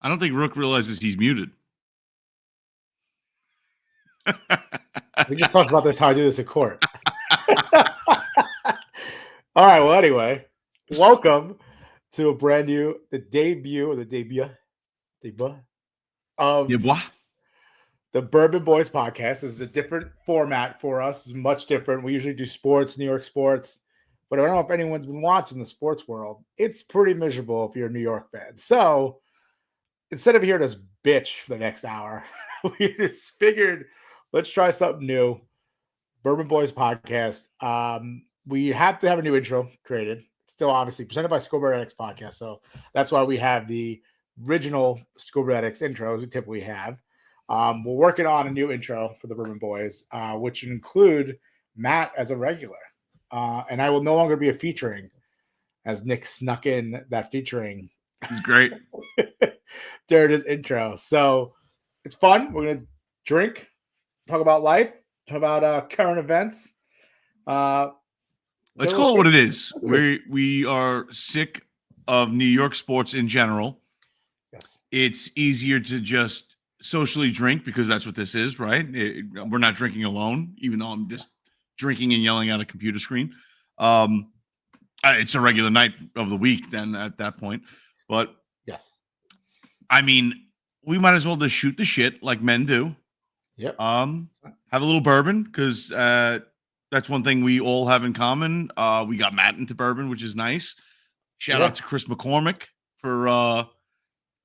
I don't think Rook realizes he's muted. We just talked about this, how I do this in court. All right, well, anyway, welcome to a brand new, debut of the Bourbon Boys podcast. This is a different format for us. It's much different. We usually do sports, New York sports, but I don't know if anyone's been watching the sports world. It's pretty miserable if you're a New York fan. So instead of hearing us bitch for the next hour, we just figured let's try something new. Bourbon Boys podcast. We have to have a new intro created. Still, obviously, presented by Scoreboard Addicts podcast. So that's why we have the original Scoreboard Addicts intros we typically have. We're working on a new intro for the Bourbon Boys, which include Matt as a regular. And I will no longer be a featuring, as Nick snuck in that featuring. He's great. During his intro. So it's fun. We're going to drink, talk about life, talk about current events. Let's call it what it is. We are sick of New York sports in general. Yes. It's easier to just socially drink because that's what this is, right? We're not drinking alone, even though I'm just drinking and yelling at a computer screen. It's a regular night of the week then at that point. But yes, I mean, we might as well just shoot the shit like men do. Yep. Have a little bourbon because that's one thing we all have in common. We got Matt into bourbon, which is nice. Shout out to Chris McCormick for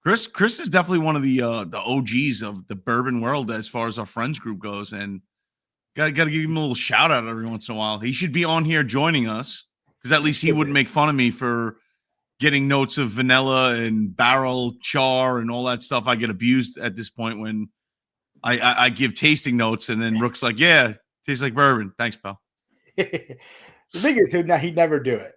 Chris. Chris is definitely one of the OGs of the bourbon world as far as our friends group goes, and gotta give him a little shout out every once in a while. He should be on here joining us because at least he wouldn't make fun of me for getting notes of vanilla and barrel char and all that stuff. I get abused at this point when I give tasting notes, and then Rook's like, "Yeah, tastes like bourbon." Thanks, pal. The thing is, he'd never do it.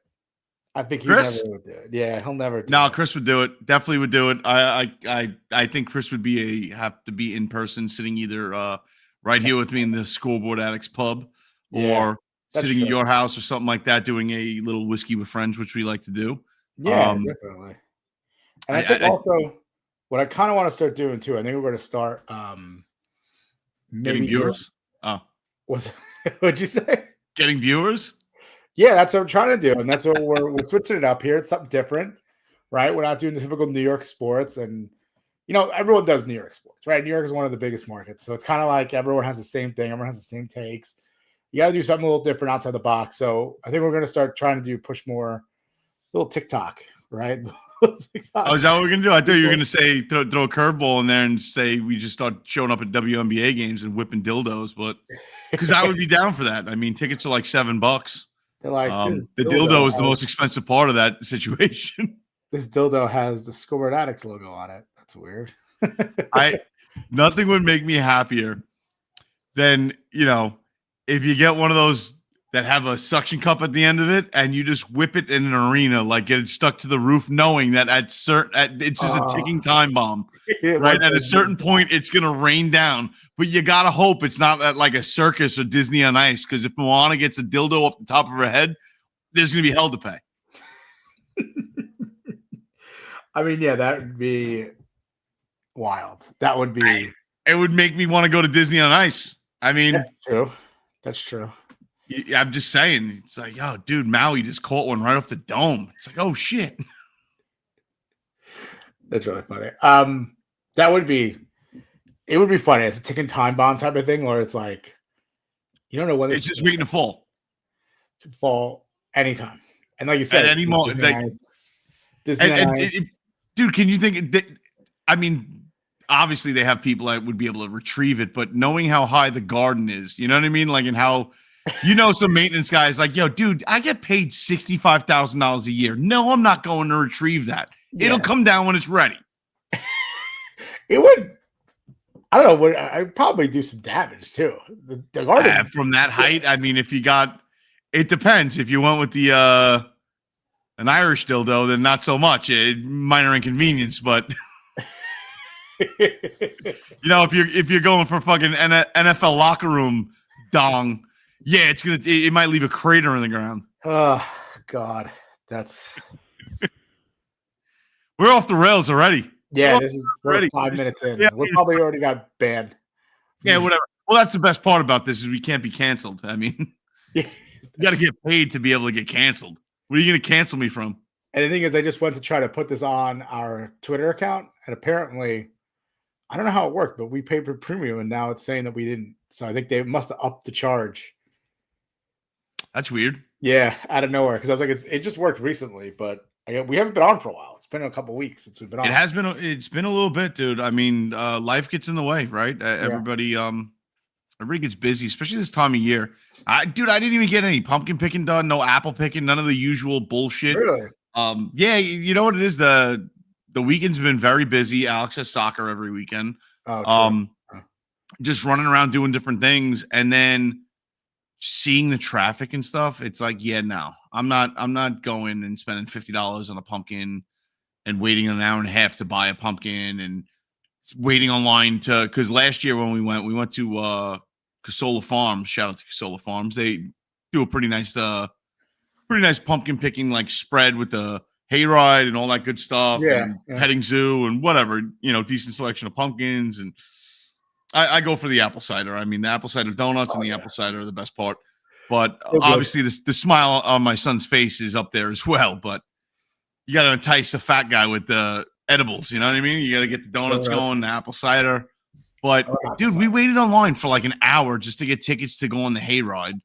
I think he never would do it. Yeah, he'll never do it. No, Chris would do it. Definitely would do it. I think Chris would have to be in person, sitting either right here with me in the Scoreboard Addicts pub, or sitting at your house or something like that, doing a little whiskey with friends, which we like to do. Yeah, definitely. And I think also what I kind of want to start doing too, I think we're going to start getting viewers. What'd you say? Getting viewers? Yeah, that's what I'm trying to do. And that's what we're switching it up here. It's something different, right? We're not doing the typical New York sports. And, everyone does New York sports, right? New York is one of the biggest markets. So it's kind of like everyone has the same thing. Everyone has the same takes. You got to do something a little different outside the box. So I think we're going to start trying to push more little TikTok, right? TikTok. Oh, is that what we're going to do? I thought you were going to say throw a curveball in there and say we just start showing up at WNBA games and whipping dildos, but because I would be down for that. I mean, tickets are like $7. They're like, the dildo is the most expensive part of that situation. This dildo has the Scoreboard Addicts logo on it. That's weird. Nothing would make me happier than, if you get one of those that have a suction cup at the end of it and you just whip it in an arena, like get it stuck to the roof, knowing that it's just a ticking time bomb, right? At a certain point, it's going to rain down, but you got to hope it's not at like a circus or Disney on Ice. Because if Moana gets a dildo off the top of her head, there's going to be hell to pay. I mean, yeah, that would be wild. That would be. It would make me want to go to Disney on Ice. I mean, That's true. I'm just saying. It's like, oh, dude, Maui just caught one right off the dome. It's like, oh shit. That's really funny. That would be It would be funny. It's a ticking time bomb type of thing, where it's like you don't know when It's this just waiting to fall could fall anytime. And like you at said, any moment. Disney Like, on Ice. Disney on Ice. Dude, can you think? I mean, obviously they have people that would be able to retrieve it, but knowing how high the garden is, you know what I mean? Like, and how, some maintenance guys like, yo, dude, I get paid $65,000 a year. No, I'm not going to retrieve that. Yeah. It'll come down when it's ready. It would. I don't know. I'd probably do some damage too. The garden From that height, I mean, if you got, it depends. If you went with the an Irish dildo, then not so much. Minor inconvenience, but if you're going for fucking NFL locker room dong, yeah, it might leave a crater in the ground. Oh God, we're off the rails already. Yeah, we're 5 minutes in. Yeah, we probably already got banned. Yeah, whatever. Well, that's the best part about this is we can't be canceled. I mean, you got to get paid to be able to get canceled. What are you going to cancel me from? And the thing is, I just went to try to put this on our Twitter account, and apparently, I don't know how it worked, but we paid for premium, and now it's saying that we didn't. So I think they must have upped the charge. That's weird. Yeah, out of nowhere, because I was like, it just worked recently, but we haven't been on for a while. It's been a couple of weeks since we've been on. It's been a little bit, dude. I mean, life gets in the way, right? Everybody gets busy, especially this time of year. I didn't even get any pumpkin picking done, no apple picking, none of the usual bullshit. Really? Yeah, you know what it is? The weekend's been very busy. Alex has soccer every weekend. Oh, just running around doing different things, and then seeing the traffic and stuff. It's like, yeah, no, I'm not going and spending $50 on a pumpkin and waiting an hour and a half to buy a pumpkin and waiting online because last year when we went to Casola Farms. Shout out to Casola Farms. They do a pretty nice pumpkin picking like spread with the hayride and all that good stuff. And petting zoo and whatever, decent selection of pumpkins. And I go for the apple cider. I mean, the apple cider donuts and the apple cider are the best part. But obviously the smile on my son's face is up there as well. But you got to entice a fat guy with the edibles. You know what I mean? You got to get the donuts going, the apple cider. But dude, we waited online for like an hour just to get tickets to go on the hayride.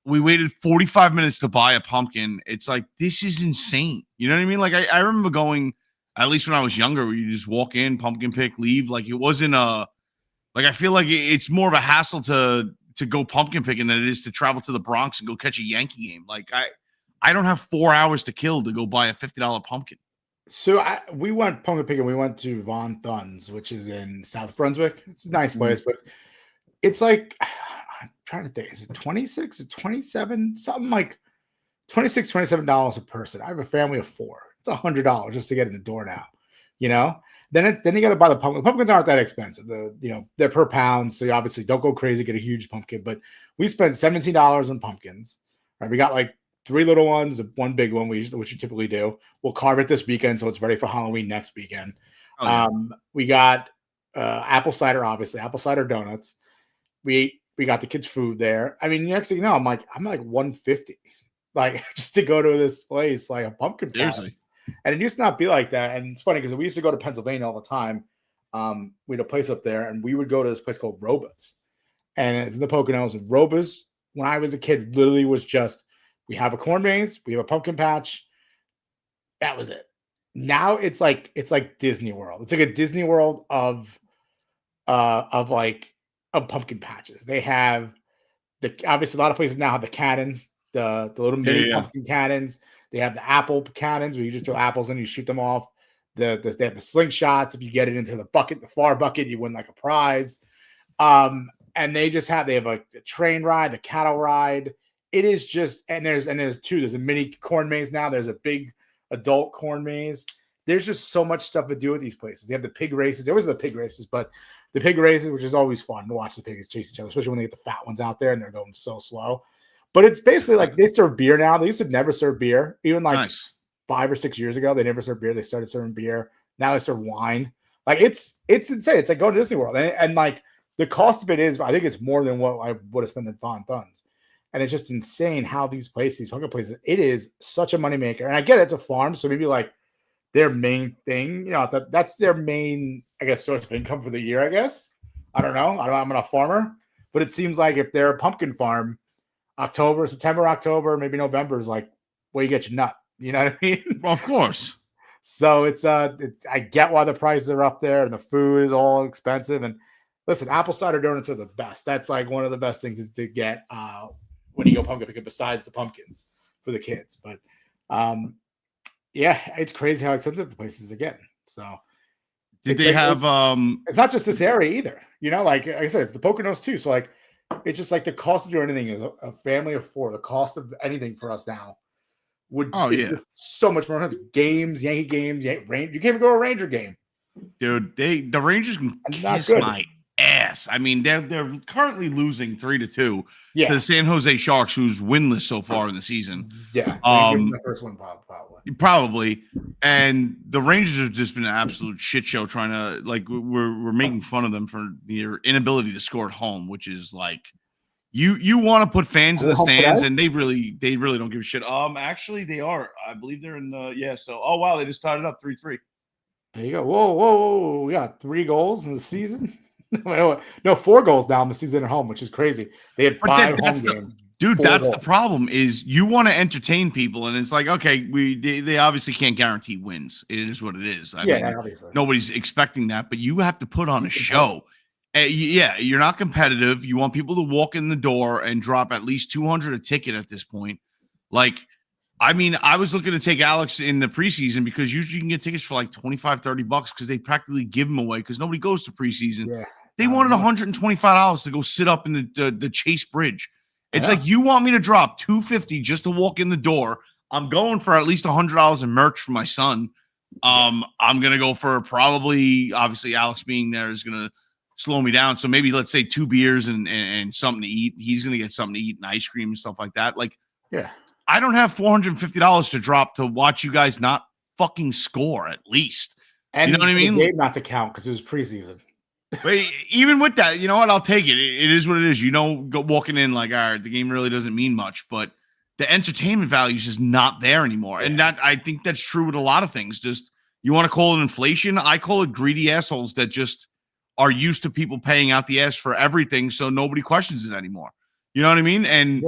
We waited 45 minutes to buy a pumpkin. It's like, this is insane. You know what I mean? Like I remember going, at least when I was younger, where you just walk in, pumpkin pick, leave. Like it wasn't I feel like it's more of a hassle to go pumpkin picking than it is to travel to the Bronx and go catch a Yankee game. Like I don't have 4 hours to kill to go buy a $50 pumpkin. So we went pumpkin picking. We went to Von Thuns, which is in South Brunswick. It's a nice place, but it's like, I'm trying to think, is it 26 or 27? Something like $26, $27 a person. I have a family of 4. It's $100 just to get in the door now, Then you got to buy the pumpkin. Pumpkins aren't that expensive. They're per pound, so you obviously don't go crazy, get a huge pumpkin. But we spent $17 on pumpkins. Right, we got like 3 little ones, 1 big one, which you typically do. We'll carve it this weekend, so it's ready for Halloween next weekend. Oh, yeah. We got apple cider, obviously, apple cider donuts. We got the kids' food there. I mean, next thing you know, I'm like $150, like just to go to this place, like a pumpkin patch. And it used to not be like that. And it's funny because we used to go to Pennsylvania all the time. We had a place up there, and we would go to this place called Roba's, and it's in the Poconos. And Roba's, when I was a kid, literally was just, we have a corn maze, we have a pumpkin patch. That was it. Now it's like Disney World. It's like a Disney World of pumpkin patches. They have obviously a lot of places now have the cannons, the little mini pumpkin cannons. They have the apple cannons where you just throw apples in and you shoot them off. They have the slingshots. If you get it into the bucket, the far bucket, you win like a prize. And they have a train ride, the cattle ride. It is just, and there's 2. There's a mini corn maze now. There's a big adult corn maze. There's just so much stuff to do at these places. They have the pig races. There was the pig races, but the pig races, which is always fun to watch the pigs chase each other, especially when they get the fat ones out there and they're going so slow. But it's basically like they serve beer now. They used to never serve beer. Even like 5 or 6 years ago, they never served beer. They started serving beer. Now they serve wine. Like it's insane. It's like going to Disney World. And like the cost of it is, I think it's more than what I would have spent at Von Thuns. And it's just insane how these pumpkin places, it is such a moneymaker. And I get it, it's a farm. So maybe like their main thing, that's their main, I guess, source of income for the year, I guess. I don't know. I'm not a farmer, but it seems like if they're a pumpkin farm, September, October, maybe November is like where you get your nut. You know what I mean? Of course. So I get why the prices are up there and the food is all expensive. And listen, apple cider donuts are the best. That's like one of the best things to get when you go pumpkin picking besides the pumpkins for the kids. But yeah, it's crazy how expensive the places are getting. So did they have it's not just this area either. You know, like I said, it's the Poconos too. So like it's just like the cost of doing anything is a family of four. The cost of anything for us now would so much more. Games, Yankee games, you can't even go to a Ranger game. Dude, the Rangers can kiss my ass. I mean, they're currently losing 3-2 to the San Jose Sharks, who's winless so far in the season. Yeah, the first one probably. And the Rangers have just been an absolute shit show. Trying to we're making fun of them for their inability to score at home, which is like you want to put fans in the stands, and they really don't give a shit. Actually, they are. I believe they're in the So, oh wow, they just tied it up 3-3. There you go. Whoa! We got 3 goals in the season. No, 4 goals now in the season at home, which is crazy. They had 5 home games. Dude, that's goals. The problem is you want to entertain people, and it's like, okay, they obviously can't guarantee wins. It is what it is. I mean, obviously. Nobody's expecting that, but you have to put on a show. You're not competitive. You want people to walk in the door and drop at least $200 a ticket at this point. Like, I mean, I was looking to take Alex in the preseason because usually you can get tickets for like $25-$30 because they practically give them away because nobody goes to preseason. Yeah. They wanted $125 to go sit up in the Chase Bridge. It's like, you want me to drop $250 just to walk in the door. I'm going for at least $100 in merch for my son. I'm going to go for probably, obviously, Alex being there is going to slow me down. So maybe let's say 2 beers and something to eat. He's going to get something to eat and ice cream and stuff like that. Like, I don't have $450 to drop to watch you guys not fucking score at least. And you know what I mean? The game not to count because it was preseason. But even with that, you know what? I'll take it. It is what it is. Walking in like, all right, the game really doesn't mean much, but the entertainment value is just not there anymore. And that I think that's true with a lot of things. Just you want to call it inflation? I call it greedy assholes that just are used to people paying out the ass for everything, so nobody questions it anymore. You know what I mean? And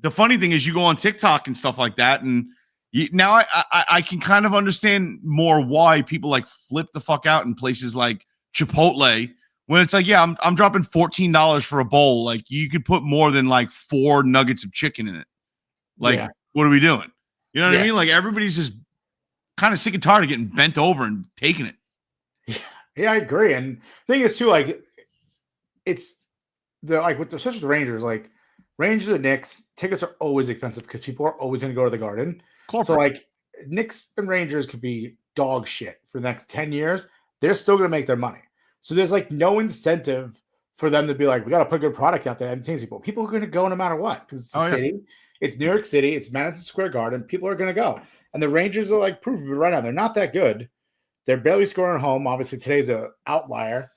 the funny thing is, you go on TikTok and stuff like that, and now I can kind of understand more why people like flip the fuck out in places like Chipotle when it's like, I'm dropping $14 for a bowl. Like, you could put more than like 4 nuggets of chicken in it. Like, what are we doing? You know what I mean? Like, everybody's just kind of sick and tired of getting bent over and taking it. Yeah, I agree. And the thing is too, like, it's especially with the Rangers, like Rangers and Knicks, tickets are always expensive because people are always going to go to the Garden. Corporate. So like Knicks and Rangers could be dog shit for the next 10 years. They're still going to make their money. So there's like no incentive for them to be like, we got to put a good product out there and entertain people. People are going to go no matter what because it's the city. It's New York City. It's Madison Square Garden. People are going to go. And the Rangers are like proof of it right now. They're not that good. They're barely scoring at home. Obviously, today's an outlier.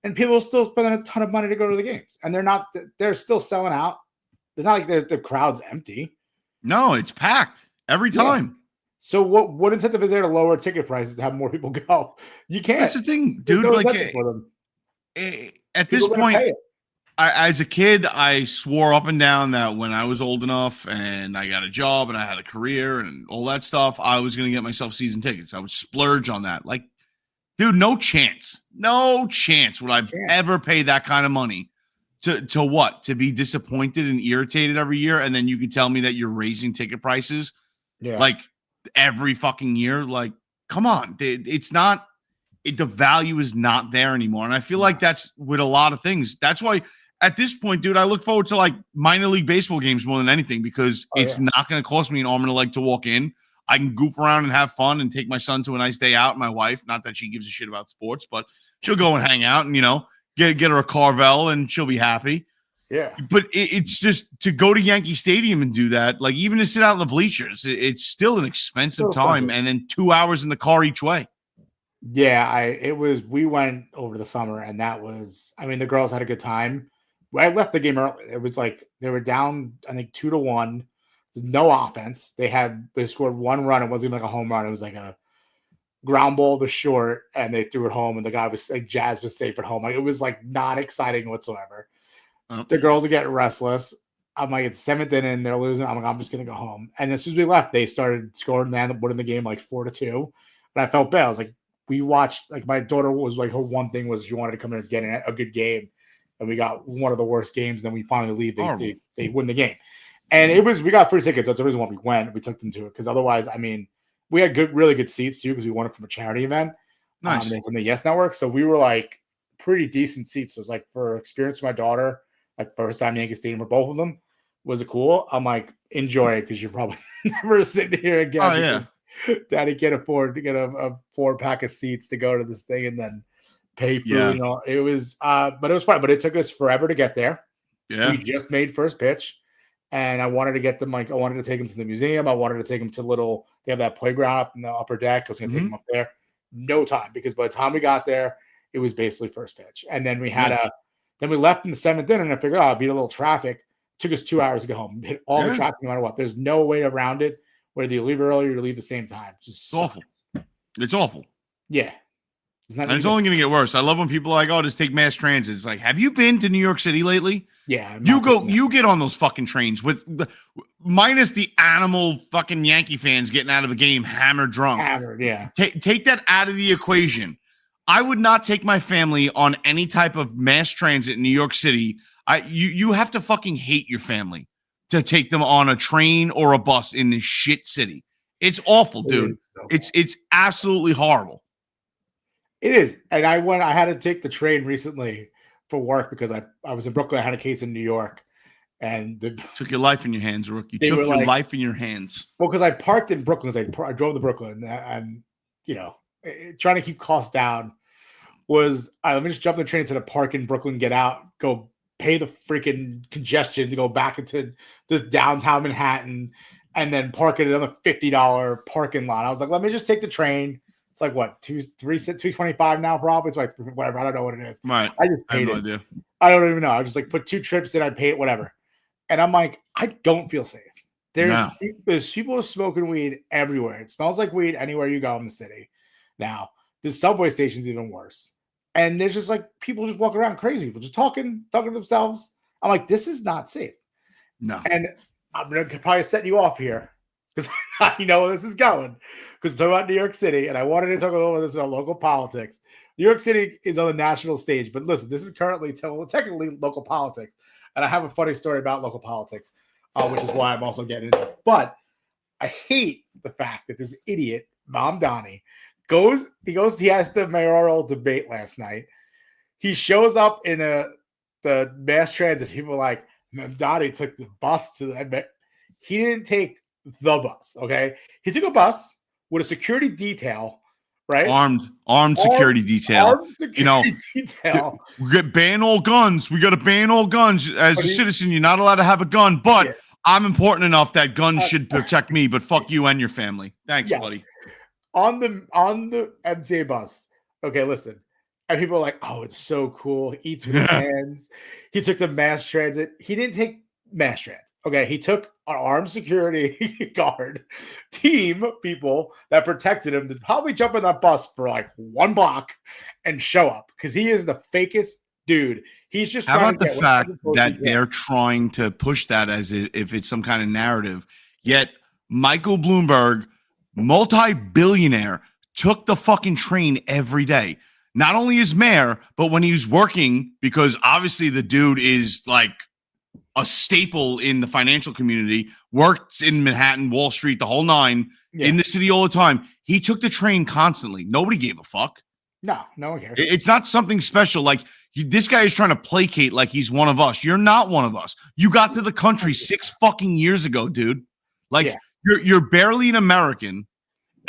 And people are still spending a ton of money to go to the games. And they're still selling out. It's not like the crowd's empty. No, it's packed every time. Yeah. So what incentive is there to lower ticket prices to have more people go? You can't. That's the thing, dude. No, like at this point, as a kid, I swore up and down that when I was old enough and I got a job and I had a career and all that stuff, I was going to get myself season tickets. I would splurge on that. Like, dude, no chance would I ever pay that kind of money to what? To be disappointed and irritated every year. And then you can tell me that you're raising ticket prices like every fucking year. Like, come on. It's not, the value is not there anymore. And I feel like that's with a lot of things. That's why at this point, dude, I look forward to like minor league baseball games more than anything because it's not going to cost me an arm and a leg to walk in. I can goof around and have fun and take my son to a nice day out. My wife, not that she gives a shit about sports, but she'll go and hang out and, get her a Carvel and she'll be happy. Yeah. But it's just to go to Yankee Stadium and do that, like even to sit out in the bleachers, it's still an expensive time. And then 2 hours in the car each way. Yeah, we went over the summer and that was, I mean, the girls had a good time. I left the game early. It was like they were down, I think 2-1. There's no offense. They scored 1 run. It wasn't even like a home run. It was like a ground ball the short, and they threw it home, and the guy was like, Jazz was safe at home. Like, it was like not exciting whatsoever. The girls are getting restless. I'm like, it's 7th inning, they're losing. I'm like, I'm just gonna go home. And as soon as we left, they started scoring and winning the game like 4-2. And I felt bad. I was like, we watched, like, my daughter was like, her one thing was she wanted to come in and get a good game. And we got one of the worst games. Then we finally leave. They win the game. And we got free tickets. That's the reason why we went. We took them to it. Because otherwise, I mean, we had really good seats too, because we won it from a charity event. Nice. From the Yes Network. So we were like pretty decent seats. So it was like, for experience with my daughter, like first time Yankee Stadium for both of them. Was it cool? I'm like, enjoy it, because you're probably never sitting here again. Oh, yeah. Daddy can't afford to get a 4-pack of seats to go to this thing and then pay for, it was, but it was fun. But it took us forever to get there. Yeah. We just made first pitch, and I wanted to get them, like, I wanted to take them to the museum. I wanted to take them to they have that playground up in the upper deck. I was going to take them up there. No time, because by the time we got there, it was basically first pitch. And then we had then we left in the 7th inning, and I figured, I'll beat a little traffic. Took us 2 hours to get home. Hit all the traffic no matter what. There's no way around it. Whether you leave early or you leave the same time. It's awful. It's awful. Yeah. And it's only going to get worse. I love when people are like, oh, just take mass transit. It's like, have you been to New York City lately? Yeah. You get on those fucking trains minus the animal fucking Yankee fans getting out of a game hammered drunk. Hammered, yeah. Take that out of the equation. I would not take my family on any type of mass transit in New York City. You have to fucking hate your family to take them on a train or a bus in this shit city. It's awful, dude. It's absolutely horrible. It is. And I had to take the train recently for work because I was in Brooklyn. I had a case in New York, and took your life in your hands, Rook. You took your life in your hands. Well, because I parked in Brooklyn. I drove to Brooklyn, and trying to keep costs down was, let me just jump the train to the park in Brooklyn, get out, go pay the freaking congestion to go back into this downtown Manhattan, and then park at another $50 parking lot. I was like, let me just take the train. It's like what, $225 now, probably. It's like whatever. I don't know what it is. Right. I just paid I have it. no idea. I don't even know. I just like put 2 trips in, I paid it, whatever. And I'm like, I don't feel safe. There's people smoking weed everywhere. It smells like weed anywhere you go in the city. Now, the subway station's even worse. And there's just like people just walking around crazy. People just talking to themselves. I'm like, this is not safe. No. And I'm going to probably set you off here because I know where this is going. Because we're talking about New York City, and I wanted to talk a little bit about local politics. New York City is on the national stage, but listen, this is currently technically local politics. And I have a funny story about local politics, which is why I'm also getting into it. But I hate the fact that this idiot, Mom Donnie, he has the mayoral debate last night. He shows up in the mass transit. People are like, Mom Donnie took the bus to the. He didn't take the bus, okay? He took a bus with a security detail, right? Armed security detail. Armed security detail. We got ban all guns. We got to ban all guns. As a citizen, you're not allowed to have a gun, but I'm important enough that guns should protect me, but fuck you and your family. Thanks, buddy. On the MTA bus. Okay, listen. And people are like, oh, it's so cool. He eats with his hands. He took the mass transit. He didn't take mass transit. Okay, he took an armed security guard team, people that protected him, to probably jump on that bus for like 1 block and show up because he is the fakest dude. He's just how about the fact that they're trying to push that as if it's some kind of narrative, yet Michael Bloomberg, multi-billionaire, took the fucking train every day. Not only as mayor, but when he was working, because obviously the dude is like a staple in the financial community, worked in Manhattan, Wall Street, the whole nine, in the city all the time. He took the train constantly. Nobody gave a fuck. No one cares. It's not something special. Like this guy is trying to placate like he's one of us. You're not one of us. You got to the country 6 fucking years ago, dude. Like you're barely an American.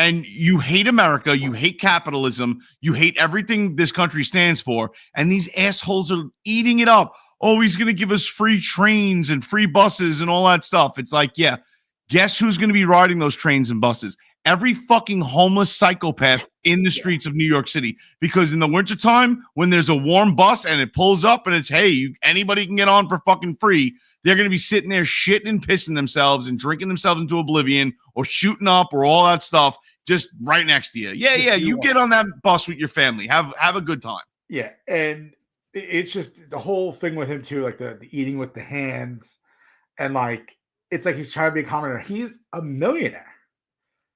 And you hate America, you hate capitalism, you hate everything this country stands for, and these assholes are eating it up. Oh, he's going to give us free trains and free buses and all that stuff. It's like, guess who's going to be riding those trains and buses? Every fucking homeless psychopath in the streets of New York City. Because in the wintertime, when there's a warm bus and it pulls up and it's, hey, anybody can get on for fucking free, they're going to be sitting there shitting and pissing themselves and drinking themselves into oblivion or shooting up or all that stuff. just right next to you. Yeah. You get on that bus with your family. Have a good time. Yeah, and it's just the whole thing with him too, like the eating with the hands, and like it's like he's trying to be a commoner. He's a millionaire,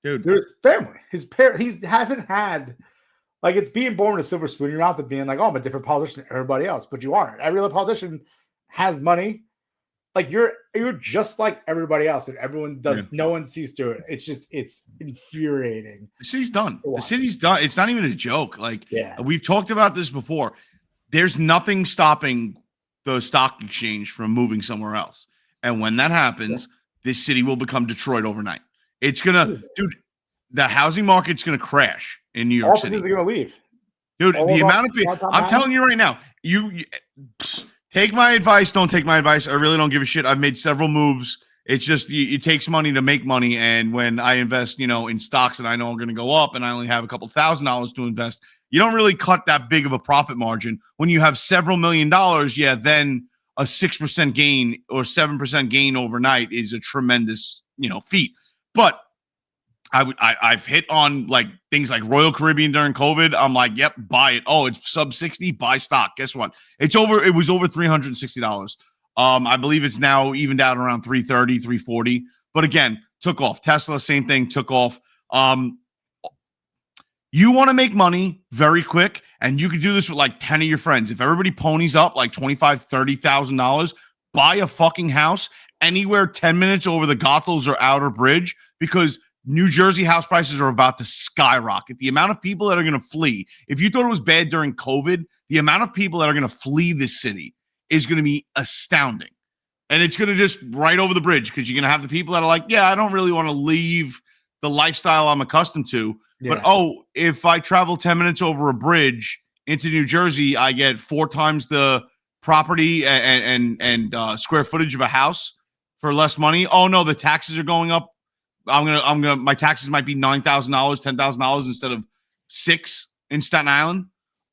Dude. There's family. His parents. He hasn't had like it's being born with a silver spoon in your mouth of being like, oh, I'm a different politician than everybody else, but you aren't. Every other politician has money. Like you're just like everybody else, and everyone does. Yeah. No one sees through it. It's infuriating. The city's done. The city's done. It's not even a joke. Like we've talked about this before. There's nothing stopping the stock exchange from moving somewhere else, and when that happens, this city will become Detroit overnight. It's gonna, dude. The housing market's gonna crash in New York City. All are gonna leave, dude. The amount of people. I'm telling you right now. You take my advice. Don't take my advice. I really don't give a shit. I've made several moves. It's just it takes money to make money, and when I invest, in stocks that I know are going to go up, and I only have a couple $1,000s to invest, you don't really cut that big of a profit margin. When you have several $1 million, then a 6% gain or 7% gain overnight is a tremendous, feat. But I've hit on like things like Royal Caribbean during COVID. I'm like, yep, buy it. Oh, it's sub 60, buy stock. Guess what? It was over $360. I believe it's now evened out around 330, 340. But again, took off. Tesla, same thing, took off. You want to make money very quick, and you can do this with like 10 of your friends. If everybody ponies up like $25,000, $30,000, buy a fucking house anywhere 10 minutes over the Goethals or Outer Bridge, because New Jersey house prices are about to skyrocket. The amount of people that are going to flee, if you thought it was bad during COVID, the amount of people that are going to flee this city is going to be astounding. And it's going to just right over the bridge, because you're going to have the people that are like, yeah, I don't really want to leave the lifestyle I'm accustoed to. Yeah. But, if I travel 10 minutes over a bridge into New Jersey, I get 4 times the property and square footage of a house for less money. Oh, no, the taxes are going up. My taxes might be $9,000, $10,000 instead of $6,000 in Staten Island.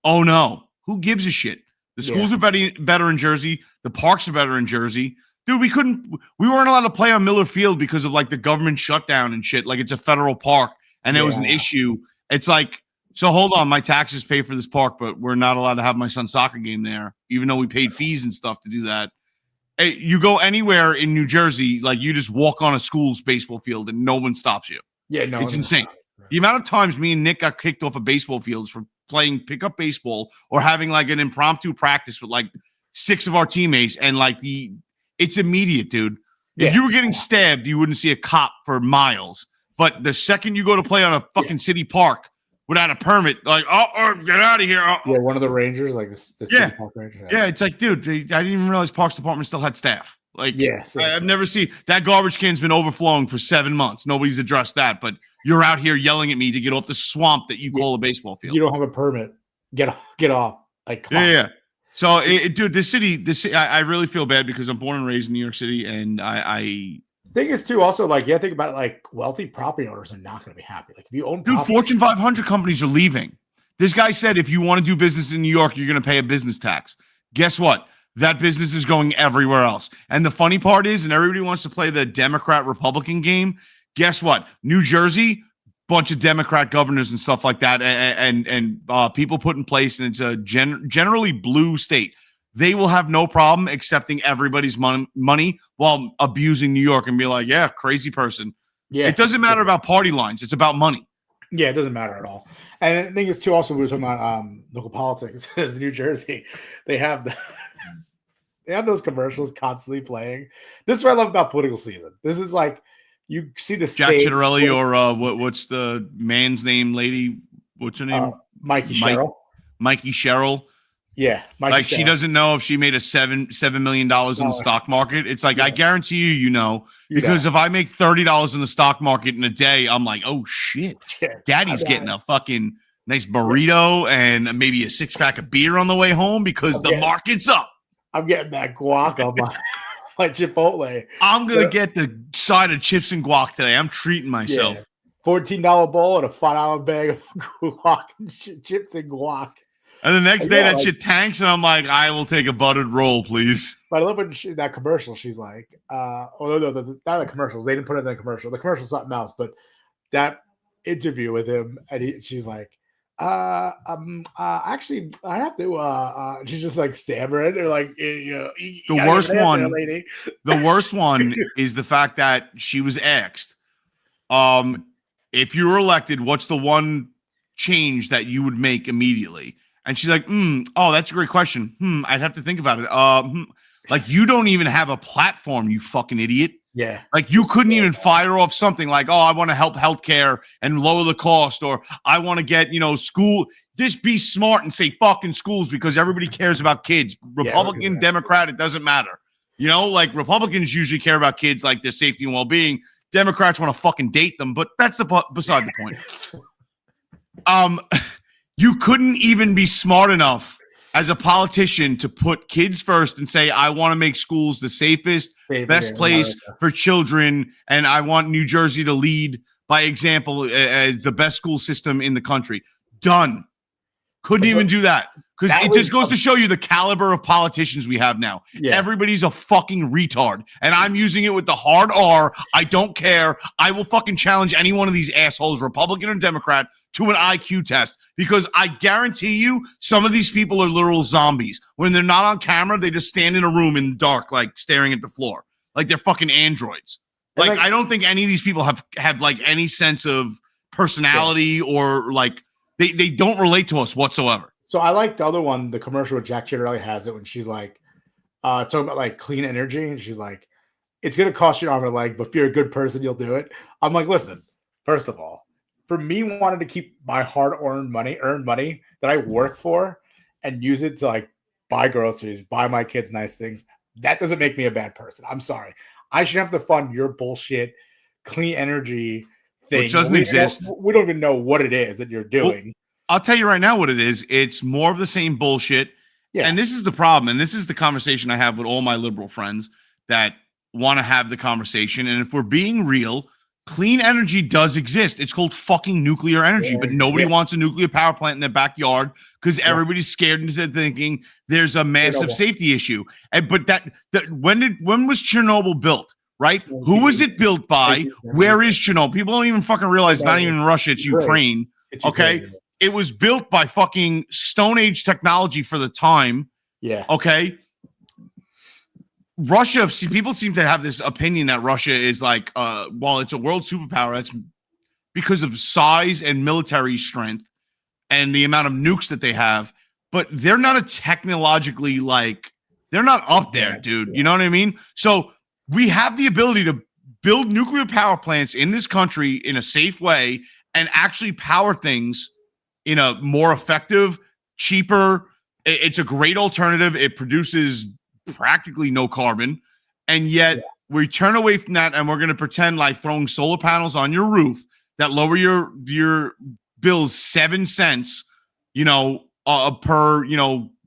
Oh no, who gives a shit? The schools are better in Jersey. The parks are better in Jersey. Dude, we weren't allowed to play on Miller Field because of like the government shutdown and shit. Like it's a federal park and there was an issue. It's like, so hold on, my taxes pay for this park, but we're not allowed to have my son's soccer game there, even though we paid fees and stuff to do that. You go anywhere in New Jersey, like you just walk on a school's baseball field and no one stops you. Yeah, no, it's insane. The amount of times me and Nick got kicked off of baseball fields for playing pickup baseball or having like an impromptu practice with like 6 of our teammates, and like it's immediate, dude. If you were getting stabbed, you wouldn't see a cop for miles. But the second you go to play on a fucking city park without a permit, like, get out of here. Yeah, one of the rangers, like the city park ranger. Yeah, it's like, dude, I didn't even realize Parks Department still had staff. Like, I've never seen that garbage can's been overflowing for 7 months. Nobody's addressed that, but you're out here yelling at me to get off the swamp that you call a baseball field. You don't have a permit. Get off. Like, yeah. So, dude, this city, I really feel bad because I'm born and raised in New York City, and I thing is too, also like, think about it, like wealthy property owners are not going to be happy. Like if you own property, Fortune 500 companies are leaving. This guy said if you want to do business in New York, you're going to pay a business tax. Guess what? That business is going everywhere else. And the funny part is, and everybody wants to play the Democrat-Republican game, guess what? New Jersey, bunch of Democrat governors and stuff like that, and people put in place, and it's a generally blue state. They will have no problem accepting everybody's money while abusing New York and be like, yeah, crazy person. Yeah, it doesn't matter about party lines. It's about money. Yeah, it doesn't matter at all. And the thing is, too, also, we were talking about local politics. As New Jersey, they have those commercials constantly playing. This is what I love about political season. This is like, you see the Jack Chitterelli or what's the man's name, lady? What's her name? Mikey Sherrill. Mikey Sherrill. Yeah, like she doesn't know if she made a $7 million in the stock market. It's like, I guarantee you know, because if I make $30 in the stock market in a day, I'm like, oh shit, Daddy's getting a fucking nice burrito and maybe a 6-pack of beer on the way home because the market's up. I'm getting that guac on my Chipotle. I'm gonna get the side of chips and guac today. I'm treating myself. Yeah. $14 bowl and a $5 bag of guac and chips and guac. And the next day, that shit tanks, and I'm like, I will take a buttered roll, please. But I love when that commercial, she's like, not the commercials. They didn't put it in the commercial. The commercial's something else, but that interview with him, and she's like, actually, I have to. She's just like stammering, or like, you The worst one, lady. The worst one is the fact that she was asked, if you were elected, what's the one change that you would make immediately? And she's like, oh, that's a great question. I'd have to think about it. Like, you don't even have a platform, you fucking idiot. Yeah. Like, you couldn't even fire off something like, oh, I want to help healthcare and lower the cost, or I want to get, school. Just be smart and say fucking schools, because everybody cares about kids. Republican, Democrat, it doesn't matter. Like, Republicans usually care about kids, like their safety and well-being. Democrats want to fucking date them, but that's beside the point. You couldn't even be smart enough as a politician to put kids first and say, I want to make schools the safest, best place for children, and I want New Jersey to lead by example as the best school system in the country. Done. Couldn't even do that. Because it just goes to show you the caliber of politicians we have now. Yeah. Everybody's a fucking retard. And I'm using it with the hard R. I don't care. I will fucking challenge any one of these assholes, Republican or Democrat, to an IQ test. Because I guarantee you, some of these people are literal zombies. When they're not on camera, they just stand in a room in the dark, like staring at the floor. Like they're fucking androids. Like I don't think any of these people have like any sense of personality or like they don't relate to us whatsoever. So I like the other one, the commercial with Jack Chitter really has it when she's like talking about like clean energy, and she's like, it's gonna cost you an arm and a leg, but if you're a good person, you'll do it. I'm like, listen, first of all, for me wanting to keep my earned money that I work for and use it to like buy groceries, buy my kids nice things, that doesn't make me a bad person. I'm sorry. I should have to fund your bullshit clean energy thing. Which doesn't exist. We don't even know what it is that you're doing. Well, I'll tell you right now what it is. It's more of the same bullshit. Yeah. And this is the problem. And this is the conversation I have with all my liberal friends that want to have the conversation. And if we're being real, clean energy does exist. It's called fucking nuclear energy, but nobody wants a nuclear power plant in their backyard because everybody's scared into thinking there's a massive safety issue. And but when was Chernobyl built? Right? Who was it built by? Where is Chernobyl? People don't even fucking realize it's not even Russia, it's Ukraine. Okay. It was built by fucking Stone Age technology for the time. Yeah. Okay. Russia, people seem to have this opinion that Russia is like, while it's a world superpower, that's because of size and military strength and the amount of nukes that they have. But they're not a technologically like, they're not up there, dude. You know what I mean? So we have the ability to build nuclear power plants in this country in a safe way and actually power things in a more effective, cheaper. It's a great alternative. It produces practically no carbon. And yet we turn away from that and we're going to pretend like throwing solar panels on your roof that lower your bills 7 cents, per,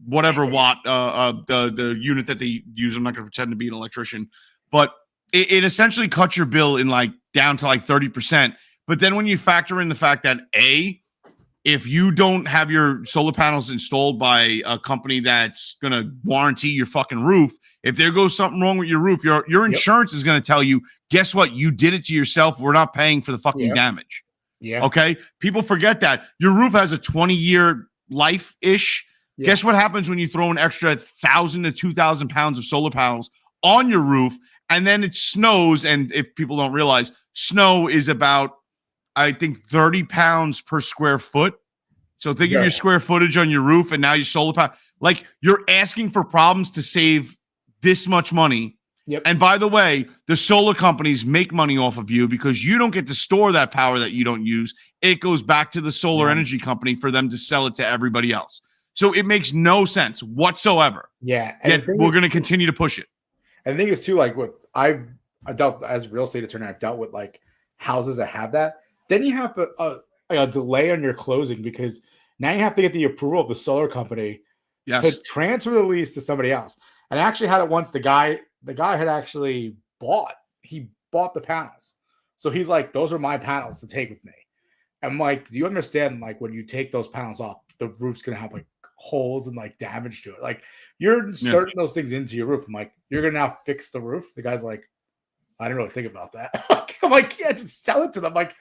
whatever watt, the unit that they use. I'm not going to pretend to be an electrician, but it essentially cuts your bill in like down to like 30%. But then when you factor in the fact that if you don't have your solar panels installed by a company that's going to warranty your fucking roof, if there goes something wrong with your roof, your insurance is going to tell you, guess what? You did it to yourself. We're not paying for the fucking damage. Yeah. Okay. People forget that your roof has a 20-year life-ish. Yeah. Guess what happens when you throw an extra 1,000 to 2,000 pounds of solar panels on your roof and then it snows? And if people don't realize, snow is about, I think, 30 pounds per square foot. So think of your square footage on your roof and now your solar panel. Like, you're asking for problems to save this much money. Yep. And by the way, the solar companies make money off of you because you don't get to store that power that you don't use. It goes back to the solar energy company for them to sell it to everybody else. So it makes no sense whatsoever. Yeah. Yet we're going to continue to push it. And the thing is too, like I've dealt as real estate attorney, I've dealt with like houses that have that. Then you have a delay on your closing because now you have to get the approval of the solar company to transfer the lease to somebody else. And I actually had it once. The guy had actually bought the panels. So he's like, those are my panels to take with me. I'm like, do you understand? Like, when you take those panels off, the roof's going to have like holes and like damage to it. Like, you're inserting those things into your roof. I'm like, you're going to now fix the roof. The guy's like, I didn't really think about that. I'm like, yeah, just sell it to them. Like,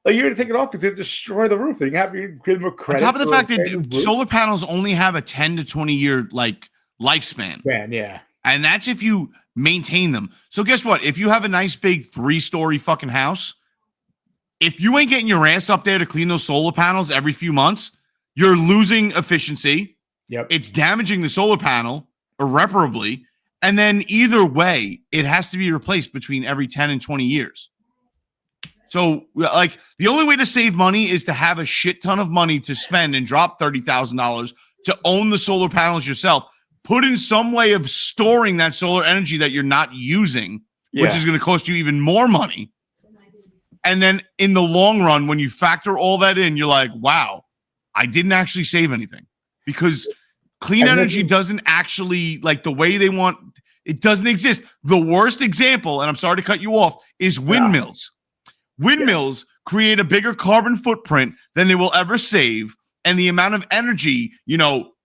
Like you're gonna take it off because it destroy the roof. You have to give them a On credit. top of the for fact that repairing the roof. solar panels only have a 10 to 20 year like lifespan. Man, yeah. And that's if you maintain them. So guess what? If you have a nice big 3-story fucking house, if you ain't getting your ass up there to clean those solar panels every few months, you're losing efficiency. Yep. It's damaging the solar panel irreparably. And then either way, it has to be replaced between every 10 and 20 years. So, like, the only way to save money is to have a shit ton of money to spend and drop $30,000 to own the solar panels yourself. Put in some way of storing that solar energy that you're not using, which is going to cost you even more money. And then in the long run, when you factor all that in, you're like, wow, I didn't actually save anything, because clean energy doesn't actually, like, the way they want, it doesn't exist. The worst example, and I'm sorry to cut you off, is windmills. Windmills create a bigger carbon footprint than they will ever save. And the amount of energy,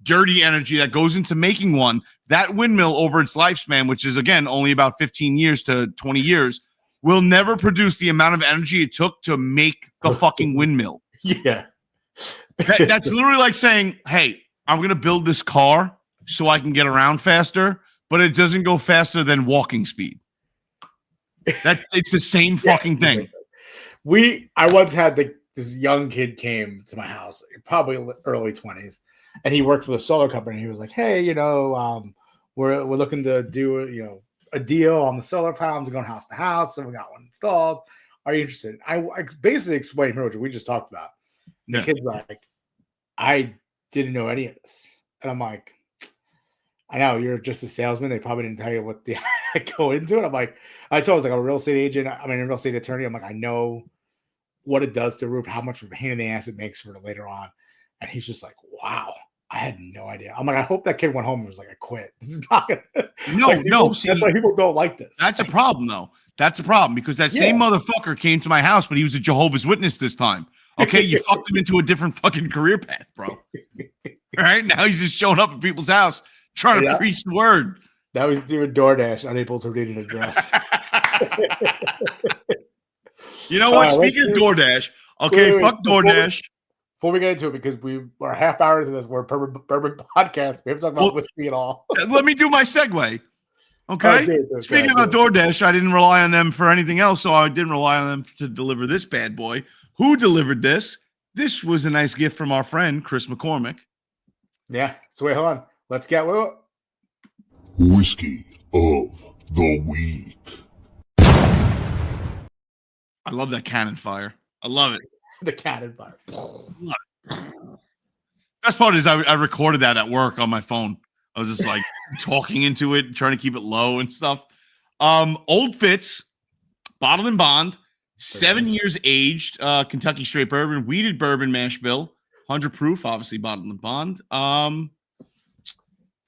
dirty energy that goes into making one, that windmill over its lifespan, which is, again, only about 15 years to 20 years, will never produce the amount of energy it took to make the fucking windmill. Yeah. That's literally like saying, hey, I'm going to build this car so I can get around faster, but it doesn't go faster than walking speed. It's the same fucking thing. I once had this young kid came to my house, probably early 20s, and he worked for the solar company. He was like, hey, we're looking to do, a deal on the solar panels, going house to house, and we got one installed. Are you interested? I basically explained what we just talked about. And the kid's like, I didn't know any of this. And I'm like, I know you're just a salesman. They probably didn't tell you what the go into it. I'm like, I told him, I was like, I'm a real estate agent. I mean, a real estate attorney. I'm like, I know what it does to the roof, how much of a pain in the ass it makes for it later on. And he's just like, wow, I had no idea. I'm like, I hope that kid went home and was like, I quit. This is not gonna no. See, that's why people don't like this. That's a problem, though. That's a problem, because that same motherfucker came to my house, but he was a Jehovah's Witness this time. Okay, you fucked him into a different fucking career path, bro. All right, now he's just showing up at people's house trying to preach the word. Now he's doing DoorDash, unable to read an address. You know what? Speaking of DoorDash, okay, fuck DoorDash. Before we get into it, because we are half hour into this, we're a Bourbon podcast. We haven't talked about whiskey at all. Let me do my segue. Okay. Speaking about DoorDash, I didn't rely on them for anything else, so I didn't rely on them to deliver this bad boy. Who delivered this? This was a nice gift from our friend Chris McCormick. Yeah. So wait, hold on. Let's get Whiskey of the Week. I love that cannon fire. I love it. The cannon fire. Best part is I recorded that at work on my phone. I was just like talking into it, trying to keep it low and stuff. Old Fitz, bottled and bond, 7 years aged, Kentucky straight bourbon, wheated bourbon mash bill, 100 proof, obviously bottled and bond.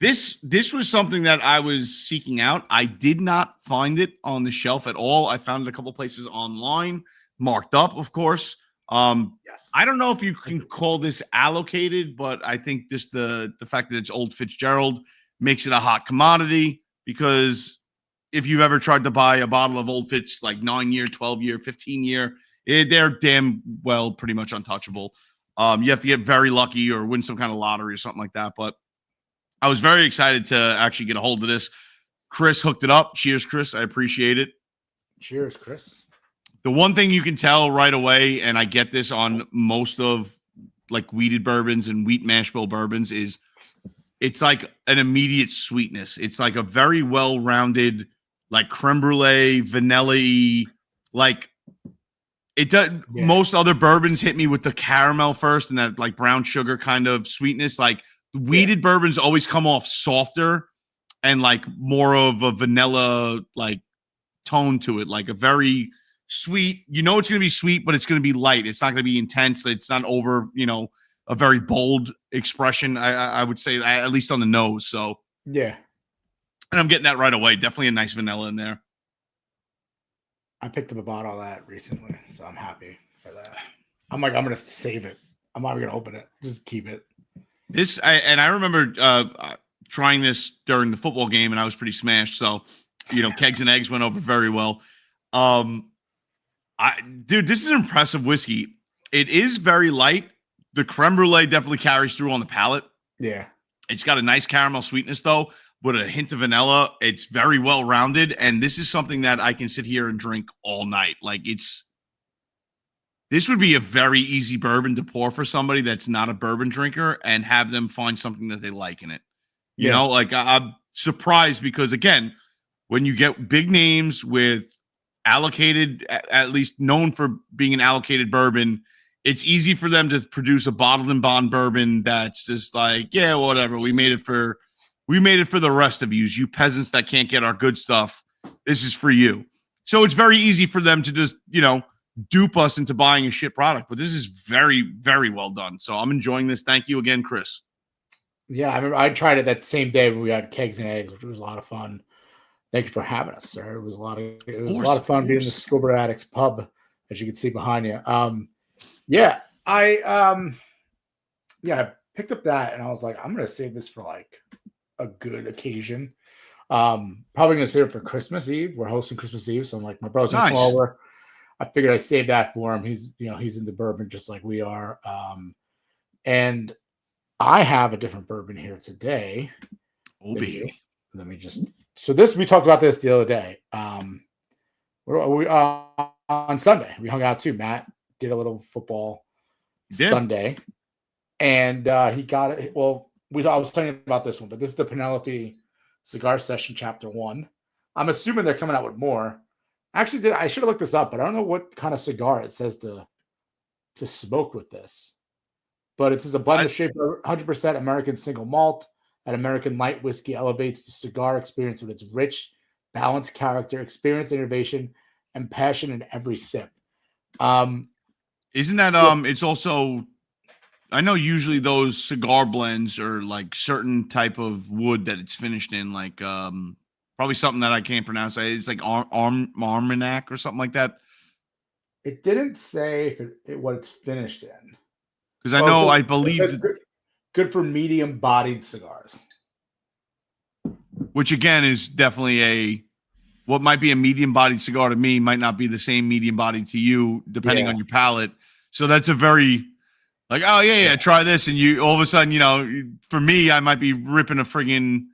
This was something that I was seeking out. I did not find it on the shelf at all. I found it a couple places online, marked up, of course. Yes. I don't know if you can call this allocated, but I think just the fact that it's Old Fitzgerald makes it a hot commodity, because if you've ever tried to buy a bottle of Old Fitz, like 9-year, 12-year, 15-year, they're damn well pretty much untouchable. You have to get very lucky or win some kind of lottery or something like that. But I was very excited to actually get a hold of this. Chris hooked it up. Cheers, Chris. I appreciate it. Cheers, Chris. The one thing you can tell right away, and I get this on most of like wheated bourbons and wheat mash bill bourbons, is it's like an immediate sweetness. It's like a very well-rounded, like creme brulee, vanilla-y, like it does. Yeah. Most other bourbons hit me with the caramel first and that like brown sugar kind of sweetness. Like wheated bourbons always come off softer and like more of a vanilla like tone to it, like a very sweet. You know it's going to be sweet, but it's going to be light. It's not going to be intense. It's not over, a very bold expression. I would say, at least on the nose. So yeah, and I'm getting that right away. Definitely a nice vanilla in there. I picked up a bottle of that recently, so I'm happy for that. I'm like, I'm going to save it. I'm not going to open it. Just keep it. I remember trying this during the football game, and I was pretty smashed. So, kegs and eggs went over very well. Dude, this is an impressive whiskey. It is very light. The creme brulee definitely carries through on the palate. Yeah. It's got a nice caramel sweetness, though, with a hint of vanilla. It's very well rounded. And this is something that I can sit here and drink all night. Like, this would be a very easy bourbon to pour for somebody that's not a bourbon drinker and have them find something that they like in it. You know, like I'm surprised because, again, when you get big names with allocated, at least known for being an allocated bourbon, it's easy for them to produce a bottled and bond bourbon that's just like, yeah, whatever. We made it for the rest of you peasants that can't get our good stuff. This is for you. So it's very easy for them to just, dupe us into buying a shit product. But this is very, very well done. So I'm enjoying this. Thank you again, Chris. Yeah, I remember I tried it that same day when we had Kegs and Eggs, which was a lot of fun. Thank you for having us, sir. It was a lot of fun being in the Scoreboard Addicts pub, as you can see behind you. I picked up that and I was like, I'm gonna save this for like a good occasion. Probably gonna save it for Christmas Eve. We're hosting Christmas Eve, so I'm like, my brother's gonna come over. I figured I'd save that for him. He's into bourbon just like we are. And I have a different bourbon here today. Let me just. So we talked about this the other day. We on Sunday we hung out too. Matt did a little football Sunday, and he got it. Well, I was telling you about this one, but this is the Penelope Cigar Session Chapter 1. I'm assuming they're coming out with more. Actually, I should have looked this up, but I don't know what kind of cigar it says to smoke with this. But it says a blend of shape 100% American single malt and American light whiskey elevates the cigar experience with its rich, balanced character, experience, innovation, and passion in every sip. Isn't that it's also, I know usually those cigar blends are like certain type of wood that it's finished in, like probably something that I can't pronounce. It's like Armagnac or something like that. It didn't say what it's finished in. Because I believe good for medium-bodied cigars. Which again is definitely what might be a medium-bodied cigar to me might not be the same medium-bodied to you, depending on your palate. So that's a very like, oh yeah, try this, and you all of a sudden, for me, I might be ripping a friggin',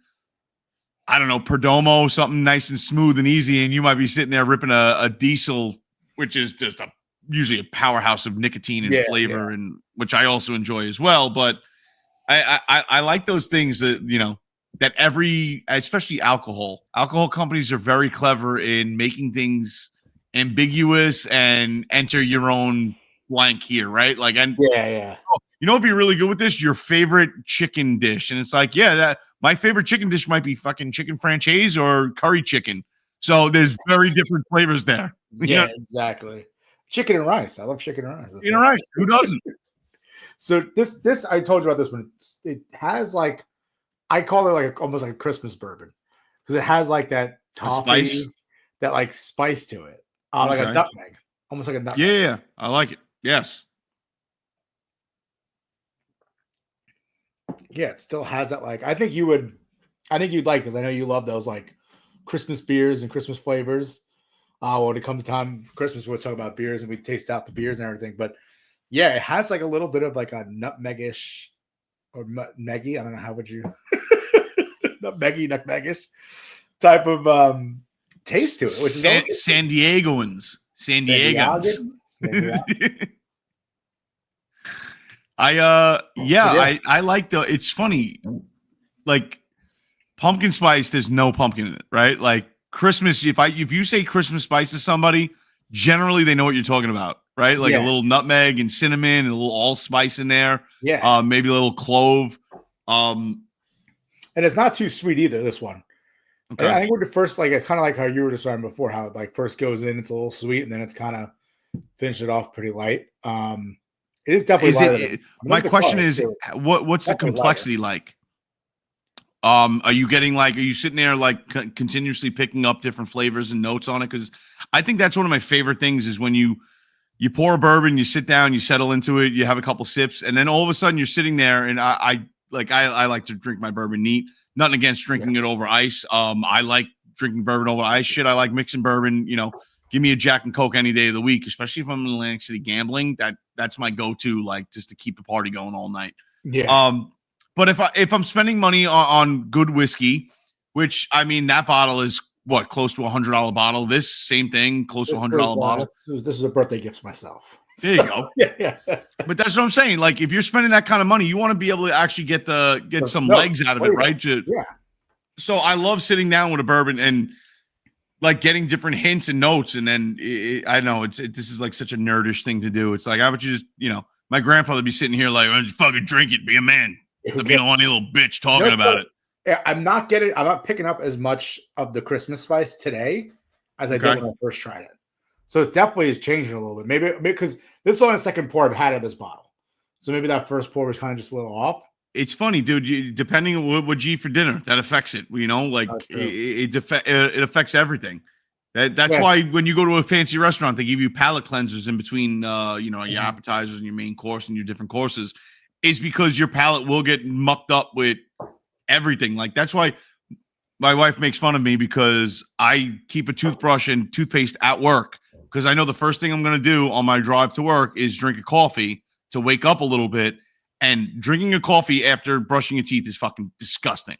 I don't know, Perdomo, something nice and smooth and easy, and you might be sitting there ripping a Diesel, which is just usually a powerhouse of nicotine and flavor, and which I also enjoy as well. But I like those things that that especially alcohol companies are very clever in making things ambiguous and enter your own blank here, right? Like, and it'd be really good with this, your favorite chicken dish, and it's like, that my favorite chicken dish might be fucking chicken franchise or curry chicken. So there's very different flavors there. Exactly. Chicken and rice. I love chicken and rice. Chicken and rice. Who doesn't? So this I told you about this one. It has like, I call it like almost like a Christmas bourbon because it has like that toffee, that like spice to it, like a nutmeg, almost like a nutmeg. Yeah, I like it. Yes. Yeah, it still has that. Like, I think you'd like, because I know you love those like Christmas beers and Christmas flavors. When it comes time for Christmas, we'll talk about beers and we taste out the beers and everything. But yeah, it has like a little bit of like a nutmegish or nutmeggy. I don't know, how would you nutmegish type of taste to it, which is San Diegans. I like it's funny, like pumpkin spice, there's no pumpkin in it, right? Like Christmas, if you say Christmas spice to somebody, generally they know what you're talking about, right? Like a little nutmeg and cinnamon and a little allspice in there. Yeah. Maybe a little clove. And it's not too sweet either, this one. Okay. I think we're the first, like, kind of like how you were describing before, how it like first goes in, it's a little sweet, and then it's kind of finished it off pretty light. It is definitely lighter. My question is, what's the complexity like? Are you sitting there like continuously picking up different flavors and notes on it? Because I think that's one of my favorite things is when you pour a bourbon, you sit down, you settle into it, you have a couple sips, and then all of a sudden you're sitting there. And I like to drink my bourbon neat. Nothing against drinking it over ice. I like drinking bourbon over ice. I like mixing bourbon, give me a Jack and Coke any day of the week, especially if I'm in Atlantic City gambling. That's my go-to, like just to keep the party going all night. Yeah. But if I'm spending money on good whiskey, which I mean that bottle is what, close to $100 bottle. This same thing, close to $100 bottle. This was a birthday gift for myself. There you go. Yeah. But that's what I'm saying. Like if you're spending that kind of money, you want to be able to actually get some legs out of it, right? Yeah. So I love sitting down with a bourbon and like getting different hints and notes. And then I know this is like such a nerdish thing to do. It's like, how about you just, my grandfather be sitting here like, just fucking drink it, be a man. Be a funny little bitch talking about it. I'm not picking up as much of the Christmas spice today as I did when I first tried it. So it definitely is changing a little bit. Maybe because this is only the second pour I've had of this bottle. So maybe that first pour was kind of just a little off. It's funny, dude. Depending on what you eat for dinner, that affects it. Like it affects everything. That's why when you go to a fancy restaurant, they give you palate cleansers in between, your appetizers and your main course and your different courses, is because your palate will get mucked up with everything. Like that's why my wife makes fun of me because I keep a toothbrush and toothpaste at work because I know the first thing I'm going to do on my drive to work is drink a coffee to wake up a little bit. And drinking a coffee after brushing your teeth is fucking disgusting.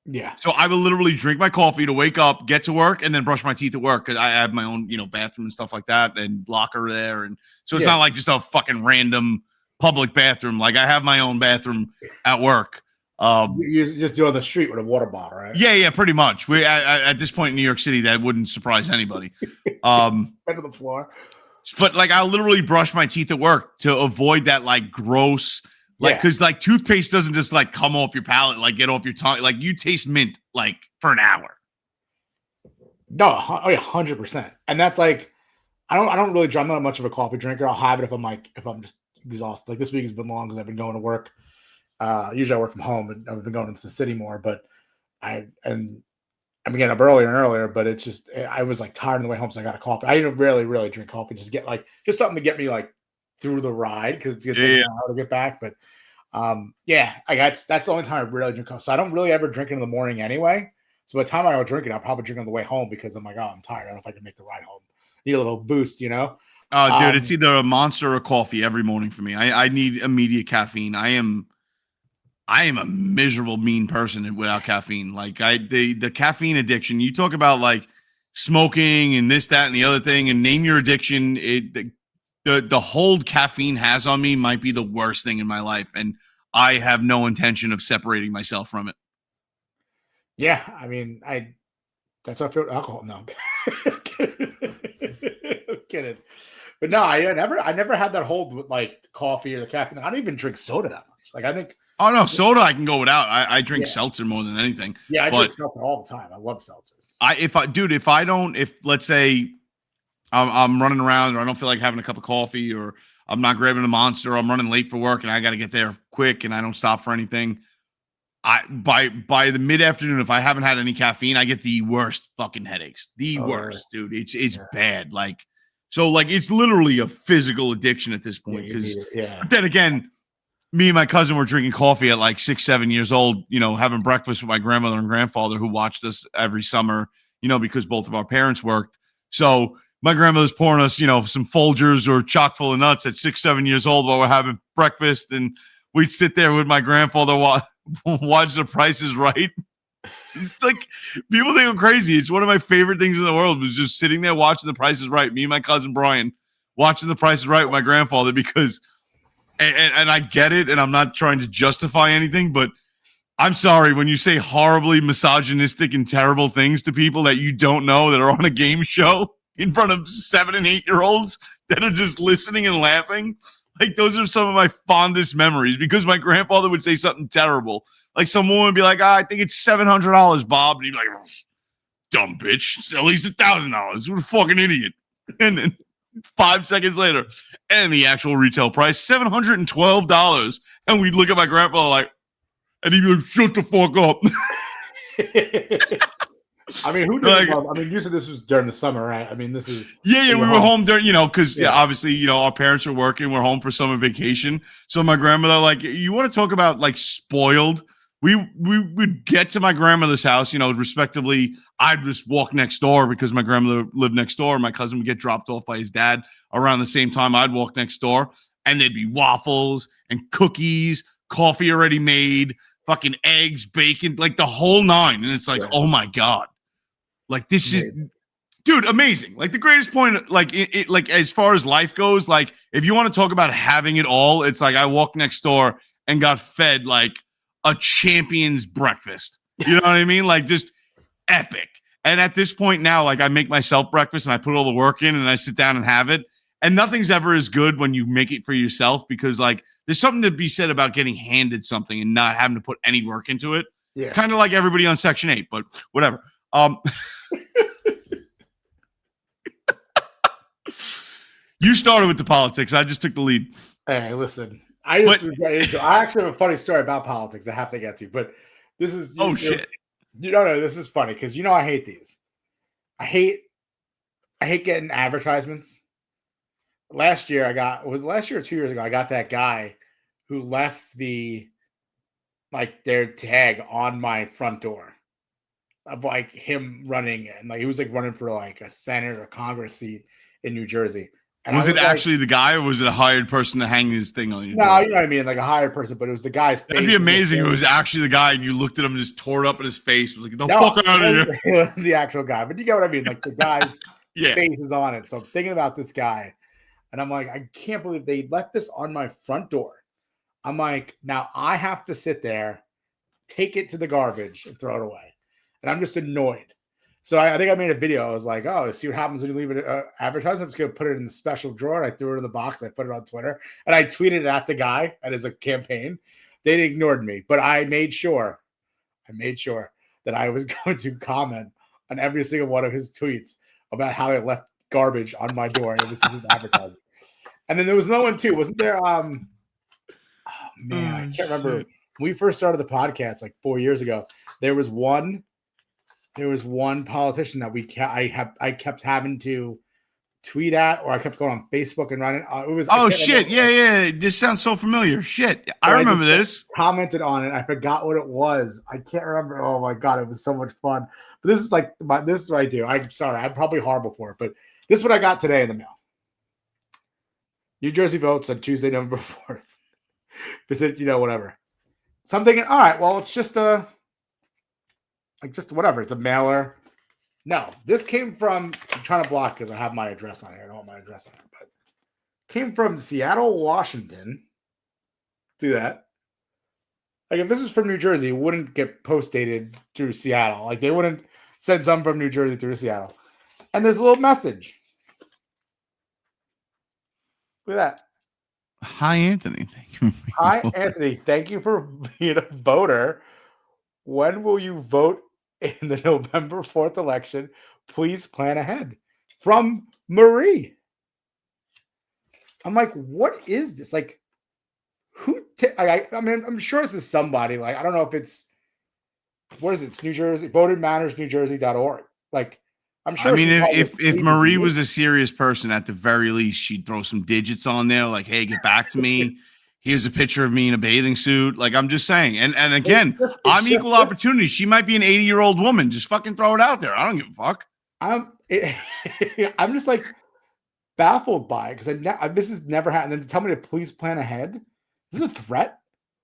Yeah. So I will literally drink my coffee to wake up, get to work, and then brush my teeth at work because I have my own, bathroom and stuff like that and locker there. And so it's not like just a fucking random public bathroom. Like I have my own bathroom at work. You just do it on the street with a water bottle, right? Yeah, pretty much. We at this point in New York City, that wouldn't surprise anybody. Bed to the floor. But like I'll literally brush my teeth at work to avoid that like gross. Because like toothpaste doesn't just like come off your palate, like get off your tongue. Like you taste mint like for an hour. No, 100%. And that's like, I don't really. I'm not much of a coffee drinker. I'll have it if I'm just exhausted. Like this week has been long because I've been going to work. Usually I work from home, and I've been going into the city more. But I'm getting up earlier and earlier. But it's just I was like tired on the way home, so I got a coffee. I didn't really drink coffee. Just something to get me like through the ride because it's gonna take an hour to get back. But that's the only time I really drink coffee. So I don't really ever drink it in the morning anyway. So by the time I go drink it, I'll probably drink it on the way home because I'm like, oh, I'm tired. I don't know if I can make the ride home. Need a little boost, Dude, it's either a Monster or coffee every morning for me. I need immediate caffeine. I am a miserable, mean person without caffeine. Like the caffeine addiction. You talk about like smoking and this, that, and the other thing, and name your addiction. The hold caffeine has on me might be the worst thing in my life, and I have no intention of separating myself from it. Yeah, I mean, that's how I feel with alcohol. No, I'm kidding. But no, I never had that hold with like coffee or the caffeine. I don't even drink soda that much. Like I think. Oh no, soda I can go without. I drink seltzer more than anything. Yeah, I drink seltzer all the time. I love seltzers. If let's say I'm running around or I don't feel like having a cup of coffee or I'm not grabbing a Monster or I'm running late for work and I got to get there quick and I don't stop for anything. By the mid-afternoon, if I haven't had any caffeine, I get the worst fucking headaches. The worst, dude. It's bad. Like, so like it's literally a physical addiction at this point. Because then again, me and my cousin were drinking coffee at like 6, 7 years old, having breakfast with my grandmother and grandfather who watched us every summer, because both of our parents worked. So my grandmother's pouring us, some Folgers or chock full of nuts at 6, 7 years old while we're having breakfast. And we'd sit there with my grandfather, watch The Price is Right. It's like, people think I'm crazy. It's one of my favorite things in the world was just sitting there watching The Price is Right. Me and my cousin Brian watching The Price is Right with my grandfather because, and I get it, and I'm not trying to justify anything, but I'm sorry when you say horribly misogynistic and terrible things to people that you don't know that are on a game show in front of 7 and 8 year olds that are just listening and laughing. Like those are some of my fondest memories because my grandfather would say something terrible. Like some woman would be like, I think it's $700, Bob. And he'd be like, dumb bitch. At least $1,000. What a fucking idiot. And then 5 seconds later, and the actual retail price, $712. And we'd look at my grandfather like, and he'd be like, shut the fuck up. I mean, who did? I mean, you said this was during the summer, right? I mean, this is we were home during, because obviously, our parents are working. We're home for summer vacation. So my grandmother, like, you want to talk about like spoiled? we would get to my grandmother's house, respectively. I'd just walk next door because my grandmother lived next door. My cousin would get dropped off by his dad around the same time. I'd walk next door, and there'd be waffles and cookies, coffee already made, fucking eggs, bacon, like the whole nine. And it's like, oh my God, like this is, dude, amazing. Like the greatest point, like like as far as life goes, like if you want to talk about having it all, it's like I walked next door and got fed like a champion's breakfast. You know what I mean? Like just epic. And at this point now, like I make myself breakfast and I put all the work in and I sit down and have it. And nothing's ever as good when you make it for yourself, because like there's something to be said about getting handed something and not having to put any work into it. Yeah. Kind of like everybody on Section 8, but whatever. You started with the politics. I just took the lead. Hey, listen. I actually have a funny story about politics I have to get to, but this is shit. This is funny because I hate these. I hate getting advertisements. Last year last year or 2 years ago, I got that guy who left their tag on my front door of like him running, and like he was like running for like a Senate or Congress seat in New Jersey. And was it actually the guy, or was it a hired person to hang his thing on you? No, you know what I mean, like a hired person, but it was the guy's face. That'd be amazing if it was actually the guy and you looked at him and just tore it up in his face. It was like, the fuck out of here. It was the actual guy, but you get what I mean? Like the guy's face is on it. So I'm thinking about this guy, and I'm like, I can't believe they left this on my front door. I'm like, now I have to sit there, take it to the garbage, and throw it away. And I'm just annoyed. So I think I made a video. I was like, oh, see what happens when you leave it advertising. I'm just going to put it in the special drawer. And I threw it in the box. I put it on Twitter. And I tweeted at the guy at his campaign. They ignored me. But I made sure that I was going to comment on every single one of his tweets about how he left garbage on my door. And it was his advertising. And then there was another one too. Wasn't there? Oh, man, I can't remember. When we first started the podcast like 4 years ago, there was one politician that I kept having to tweet at, or I kept going on Facebook and running. It was shit, yeah. This sounds so familiar. Shit, I remember this. Commented on it. I forgot what it was. I can't remember. Oh my God, it was so much fun. But this is this is what I do. I'm sorry, I'm probably horrible for it, but this is what I got today in the mail. New Jersey votes on Tuesday, November 4th. Visit, whatever. So I'm thinking, all right, well, it's just just whatever. It's a mailer. No, this came from, I'm trying to block because I have my address on here. I don't want my address on here, but came from Seattle, Washington. Do that. Like if this is from New Jersey, it wouldn't get post-dated through Seattle. Like they wouldn't send some from New Jersey through Seattle. And there's a little message. Look at that. Hi, Anthony. Thank you. Hi, Anthony. Thank you for being a voter. When will you vote in the November 4th election? Please plan ahead. From Marie. I'm like, what is this? Like, who? I mean, I'm sure this is somebody. Like, I don't know if it's, what is it? It's New Jersey, votedmattersnewjersey.org. Like, I'm sure. I mean, if Marie was a serious person, at the very least, she'd throw some digits on there. Like, hey, get back to me. Here's a picture of me in a bathing suit. Like, I'm just saying. And again, I'm equal opportunity. She might be an 80-year-old woman. Just fucking throw it out there. I don't give a fuck. I'm just like baffled by it because this has never happened. And then tell me to please plan ahead. Is this a threat?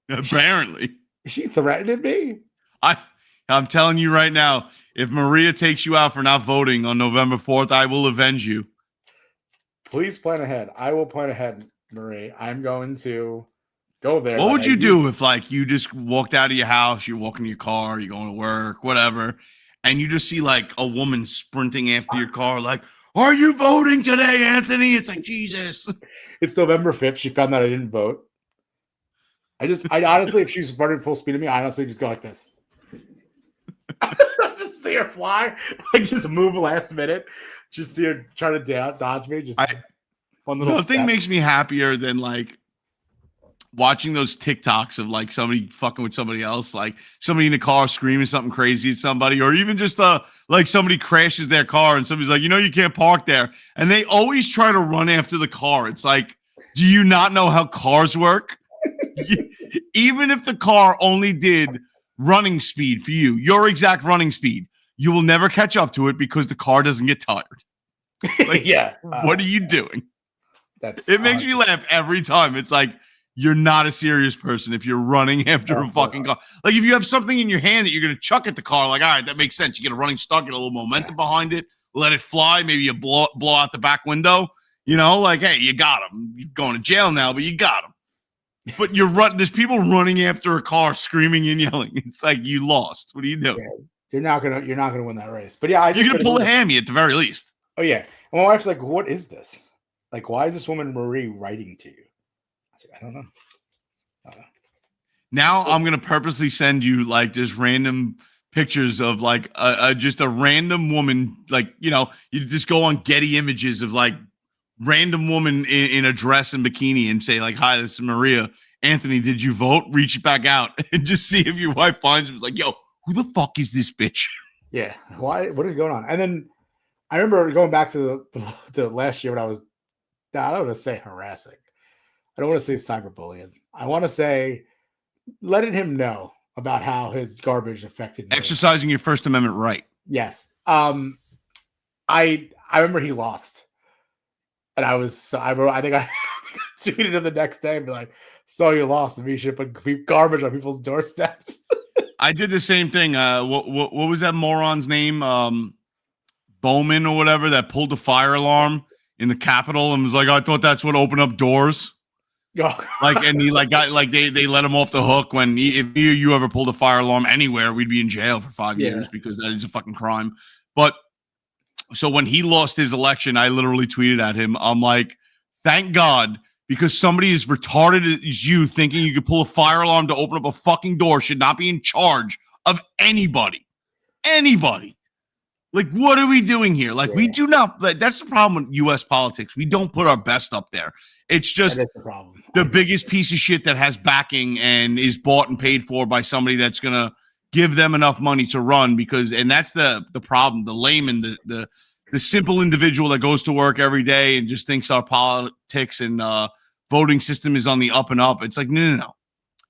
Apparently. Is she threatening me? I'm telling you right now, if Maria takes you out for not voting on November 4th, I will avenge you. Please plan ahead. I will plan ahead, Marie. I'm going to go there. What would you do if, like, you just walked out of your house, you're walking to your car, you're going to work, whatever, and you just see, like, a woman sprinting after your car, like, are you voting today, Anthony? It's like, Jesus. It's November 5th. She found out I didn't vote. I honestly, if she's running full speed at me, I honestly just go like this. Just see her fly, like just move last minute. Just see her try to dodge me. Just one little. Nothing makes me happier than like watching those TikToks of like somebody fucking with somebody else, like somebody in the car screaming something crazy at somebody, or even just like somebody crashes their car and somebody's like, you can't park there, and they always try to run after the car. It's like, do you not know how cars work? Even if the car only did running speed for you, your exact running speed, you will never catch up to it because the car doesn't get tired. Like, yeah. What are you doing? It makes me laugh every time. It's like, you're not a serious person if you're running after a fucking car. Like, if you have something in your hand that you're going to chuck at the car, like, all right, that makes sense. You get a running start, get a little momentum behind it, let it fly. Maybe you blow out the back window. You know, like, hey, you got him. You're going to jail now, but you got him. But there's people running after a car, screaming and yelling. It's like, you lost. What are you doing? Yeah, you're not gonna win that race. But yeah, you're gonna pull a hammy at the very least. Oh yeah. And my wife's like, "What is this? Like, why is this woman Marie writing to you?" I said, "I don't know." Now I'm gonna purposely send you like just random pictures of like just a random woman, like, you know, you just go on Getty Images of like random woman in a dress and bikini and say like, "Hi, this is Maria. Anthony, did you vote?" Reach back out and just see if your wife finds it. Like, yo, who the fuck is this bitch? Yeah, why? What is going on? And then I remember going back to the last year when I don't want to say harassing. I don't want to say cyberbullying. I want to say letting him know about how his garbage affected me. Exercising your First Amendment right. Yes. I remember he lost, and I think I tweeted him the next day and be like, "So you lost, and we should put garbage on people's doorsteps." I did the same thing. What was that moron's name? Bowman or whatever, that pulled the fire alarm in the Capitol and was like, "I thought that's what opened up doors." Like, and he like got like they let him off the hook when if you ever pulled a fire alarm anywhere, we'd be in jail for 5 years because that is a fucking crime. But so when he lost his election, I literally tweeted at him. I'm like, thank God, because somebody as retarded as you thinking you could pull a fire alarm to open up a fucking door should not be in charge of anybody. Anybody. Like, what are we doing here? Like, we do not. Like, that's the problem with U.S. politics. We don't put our best up there. It's just the biggest piece of shit that has backing and is bought and paid for by somebody that's gonna give them enough money to run. And that's the problem. The layman, the simple individual that goes to work every day and just thinks our politics and voting system is on the up and up. It's like, no.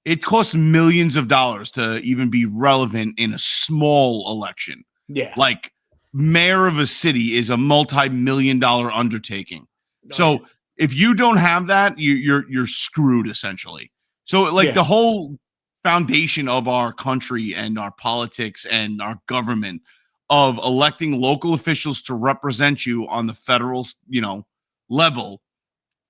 It costs millions of dollars to even be relevant in a small election. Yeah, like. Mayor of a city is a multi-million-dollar undertaking. So if you don't have that, you're screwed essentially. So like the whole foundation of our country and our politics and our government of electing local officials to represent you on the federal, level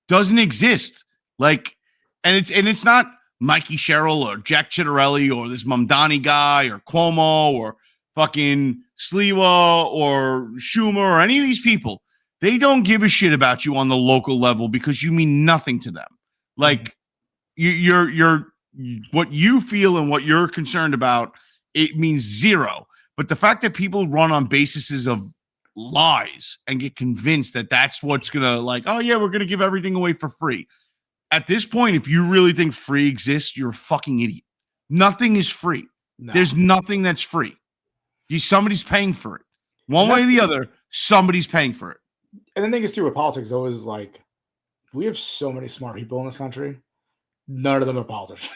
doesn't exist. Like, and it's not Mikey Sherrill or Jack Chitterelli or this Mamdani guy or Cuomo or fucking Sliwa or Schumer or any of these people. They don't give a shit about you on the local level because you mean nothing to them. Like you're what you feel and what you're concerned about, it means zero. But the fact that people run on basis of lies and get convinced that that's what's gonna like, oh yeah, we're gonna give everything away for free. At this point, if you really think free exists, you're a fucking idiot. Nothing is free. No. There's nothing that's free. Somebody's paying for it. One way or the other, somebody's paying for it. And the thing is, too, with politics, always like, we have so many smart people in this country. None of them are politicians.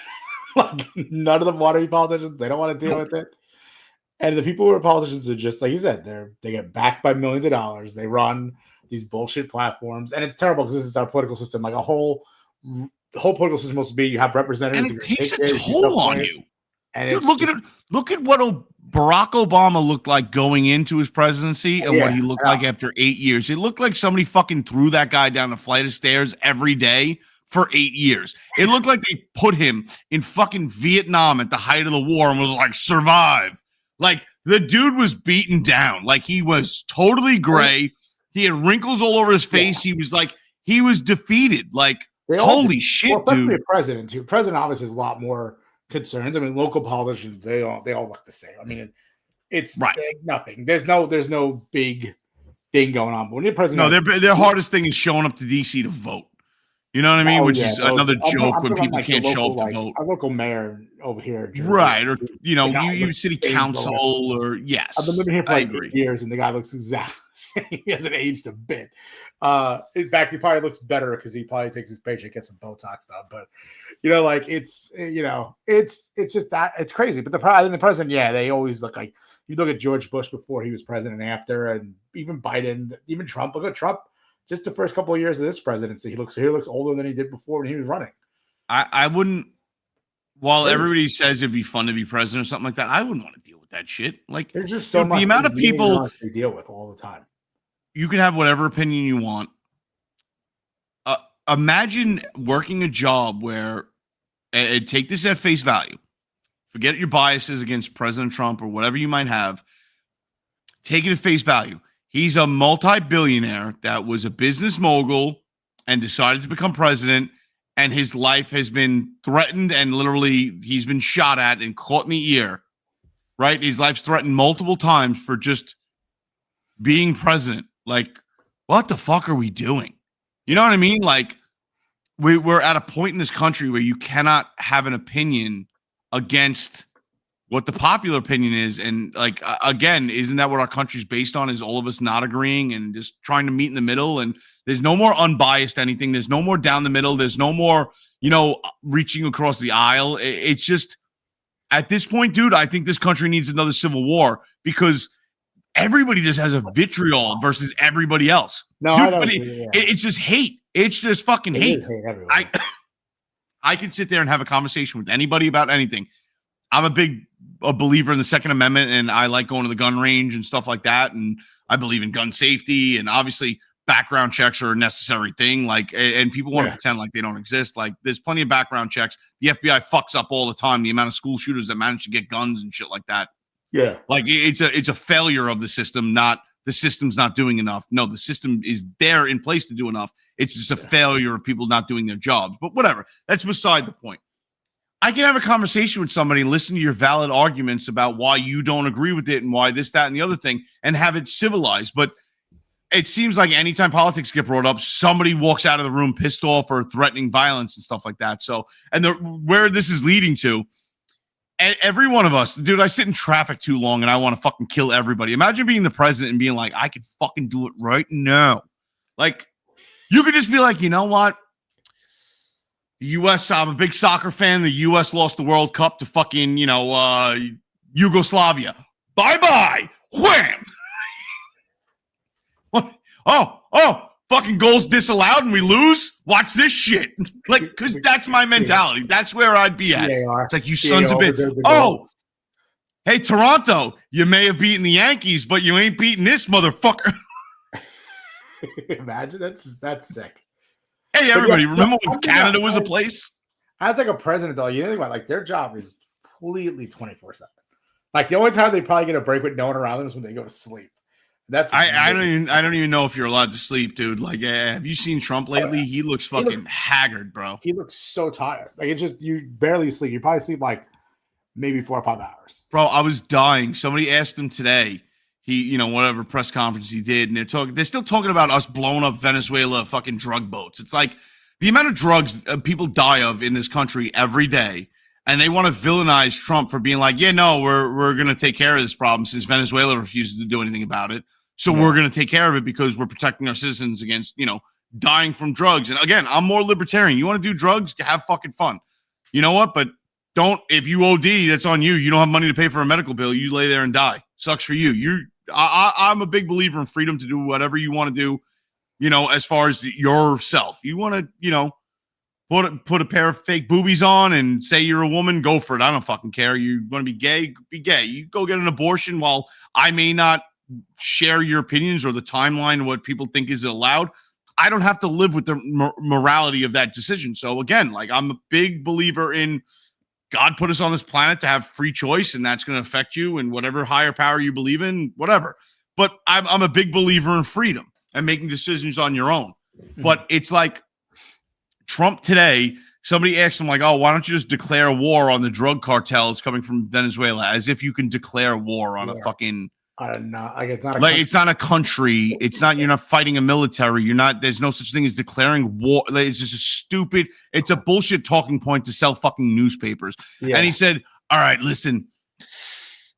Like, none of them want to be politicians. They don't want to deal with it. And the people who are politicians are just, like you said, they get backed by millions of dollars. They run these bullshit platforms. And it's terrible because this is our political system. Like, the whole political system supposed to be, you have representatives. And it takes a toll on you. And dude, look at what Barack Obama looked like going into his presidency and what he looked like after 8 years. It looked like somebody fucking threw that guy down a flight of stairs every day for 8 years. It looked like they put him in fucking Vietnam at the height of the war and was like, survive. Like, the dude was beaten down. Like, he was totally gray. He had wrinkles all over his face. He was like, he was defeated. Like, holy shit, dude. A president, too. President obviously has a lot more concerns. I mean, local politicians, they all look the same. I mean, it's nothing. There's no big thing going on. But when you're president, no, their hardest thing is showing up to DC to vote. You know what I mean? Which is another joke when people can't show up to vote. Our local mayor over here, right? Or you city council, or yes. I've been living here for 8 years, and the guy looks exactly the same. He hasn't aged a bit. In fact, he probably looks better because he probably takes his paycheck, gets some Botox done. But Like it's just that it's crazy. But I think the president, they always look like you look at George Bush before he was president and after, and even Biden, even Trump. Look at Trump. Just the first couple of years of this presidency, he looks older than he did before when he was running. I wouldn't. While everybody says it'd be fun to be president or something like that, I wouldn't want to deal with that shit. Like, there's just so much the amount of people they deal with all the time. You can have whatever opinion you want. Imagine working a job where, and take this at face value. Forget your biases against President Trump or whatever you might have. Take it at face value. He's a multi-billionaire that was a business mogul and decided to become president, and his life has been threatened and literally he's been shot at and caught in the ear, right? His life's threatened multiple times for just being president. Like, what the fuck are we doing? You know what I mean? Like, we're at a point in this country where you cannot have an opinion against what the popular opinion is. And like, again, isn't that what our country's based on, is all of us not agreeing and just trying to meet in the middle? And there's no more unbiased anything. There's no more down the middle. There's no more, reaching across the aisle. It's just, at this point, dude, I think this country needs another civil war, because everybody just has a vitriol versus everybody else. No, dude, I don't but agree, it's just hate. It's just fucking hate. I can sit there and have a conversation with anybody about anything. I'm a believer in the Second Amendment, and I like going to the gun range and stuff like that. And I believe in gun safety, and obviously background checks are a necessary thing. Like, and people want to pretend like they don't exist. Like, there's plenty of background checks. The FBI fucks up all the time. The amount of school shooters that manage to get guns and shit like that. Yeah. Like, it's a failure of the system, not the system's not doing enough. No, the system is there in place to do enough. It's just a failure of people not doing their jobs. But whatever. That's beside the point. I can have a conversation with somebody and listen to your valid arguments about why you don't agree with it and why this, that, and the other thing, and have it civilized. But it seems like anytime politics get brought up, somebody walks out of the room pissed off or threatening violence and stuff like that. So, and where this is leading to, every one of us, dude, I sit in traffic too long and I want to fucking kill everybody. Imagine being the president and being like, I could fucking do it right now. Like, you could just be like, you know what? The U.S., I'm a big soccer fan. The U.S. lost the World Cup to fucking, Yugoslavia. Bye-bye. Wham! What? Oh, fucking goals disallowed and we lose? Watch this shit. Like, because that's my mentality. That's where I'd be at. It's like, you sons of bitch. Oh, hey, Toronto, you may have beaten the Yankees, but you ain't beating this motherfucker. Imagine, that's sick. Hey, everybody, remember when Canada was a place? As like a president, though, you think about, like, their job is completely 24/7. Like, the only time they probably get a break with no one around them is when they go to sleep. That's I don't even know if you're allowed to sleep, dude. Like, have you seen Trump lately? He looks fucking haggard, bro. He looks so tired. Like, it's just, you barely sleep. You probably sleep like maybe 4 or 5 hours. Bro, I was dying. Somebody asked him today. He, whatever press conference he did, and they're still talking about us blowing up Venezuela fucking drug boats. It's like the amount of drugs people die of in this country every day, and they want to villainize Trump for being like, yeah, no, we're going to take care of this problem since Venezuela refuses to do anything about it. So we're going to take care of it because we're protecting our citizens against, dying from drugs. And again, I'm more libertarian. You want to do drugs? Have fucking fun. You know what? But if you OD, that's on you. You don't have money to pay for a medical bill. You lay there and die. Sucks for you. I'm a big believer in freedom to do whatever you want to do, as far as yourself. You want to, put a pair of fake boobies on and say you're a woman, go for it. I don't fucking care. You want to be gay? Be gay. You go get an abortion. While I may not share your opinions or the timeline of what people think is allowed, I don't have to live with the morality of that decision. So again, like, I'm a big believer in God put us on this planet to have free choice, and that's going to affect you and whatever higher power you believe in, whatever. But I'm a big believer in freedom and making decisions on your own. But it's like Trump today, somebody asked him like, oh, why don't you just declare war on the drug cartels coming from Venezuela, as if you can declare war on a fucking... I don't know. Like, it's not a it's not a country. It's not, you're not fighting a military. There's no such thing as declaring war. Like, it's just a stupid, it's a bullshit talking point to sell fucking newspapers. Yeah. And he said, all right, listen.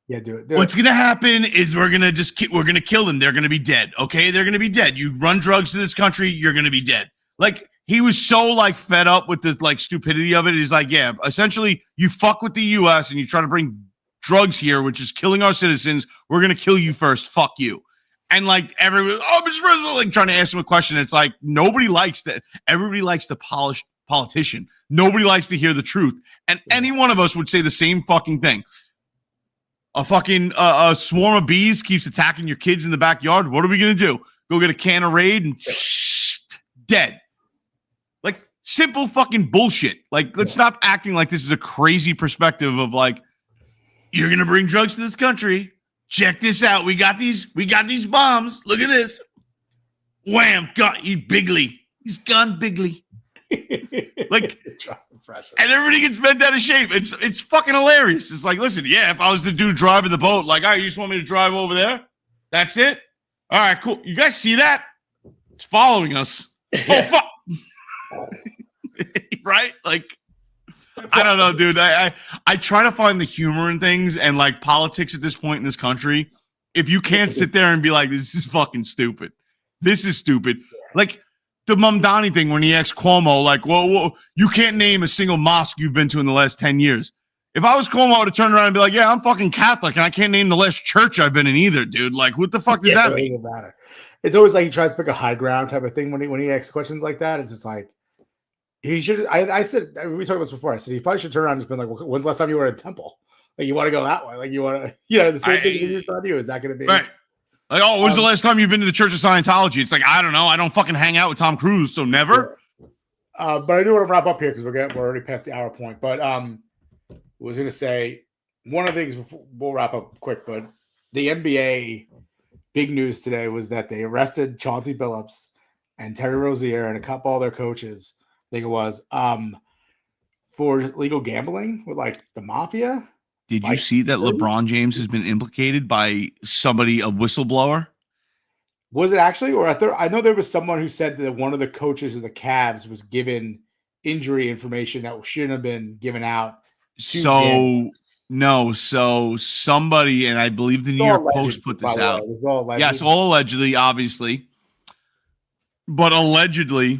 Yeah, do it. What's going to happen is we're going to kill them. They're going to be dead. Okay. They're going to be dead. You run drugs to this country, you're going to be dead. Like, he was so like fed up with the like stupidity of it. He's like, yeah, essentially you fuck with the US and you try to bring drugs here, which is killing our citizens. We're going to kill you first. Fuck you. And like everyone, Mr. President, like trying to ask him a question. It's like nobody likes that. Everybody likes the polished politician. Nobody likes to hear the truth. And any one of us would say the same fucking thing. A fucking a swarm of bees keeps attacking your kids in the backyard. What are we going to do? Go get a can of Raid and dead. Like simple fucking bullshit. Like let's stop acting like this is a crazy perspective of like, you're going to bring drugs to this country. Check this out. We got these bombs. Look at this. Wham! He's bigly. He's gone bigly. Like, and everybody gets bent out of shape. It's fucking hilarious. It's like, listen, yeah, if I was the dude driving the boat, like, all right, you just want me to drive over there? That's it? All right, cool. You guys see that? It's following us. Oh, fuck. Right? Like, I don't know, dude. I try to find the humor in things, and like politics at this point in this country. If you can't sit there and be like, "This is fucking stupid," this is stupid. Like the Mamdani thing when he asked Cuomo, like, "Whoa, you can't name a single mosque you've been to in the last 10 years." If I was Cuomo, I would have turned around and be like, "Yeah, I'm fucking Catholic, and I can't name the last church I've been in either, dude." Like, what the fuck does that mean? Matter. It's always like he tries to pick a high ground type of thing when he asks questions like that. It's just like. He should. I said we talked about this before. I said he probably should turn around and just been like, well, "When's the last time you were at a temple? Like you want to go that way? Like you want to, the same thing you're trying to do. Is that going to be right? Like, oh, when's the last time you've been to the Church of Scientology? It's like I don't know. I don't fucking hang out with Tom Cruise, so never. But I do want to wrap up here because we're already past the hour point. But I was going to say one of the things before we'll wrap up quick. But the NBA big news today was that they arrested Chauncey Billups and Terry Rozier and a couple other coaches. I think it was for illegal gambling with like the mafia. Did you see that LeBron James has been implicated by somebody, a whistleblower? Was it actually? Or I know there was someone who said that one of the coaches of the Cavs was given injury information that shouldn't have been given out. So somebody, and I believe the New York Post put this out. Yes, all allegedly, obviously. But allegedly,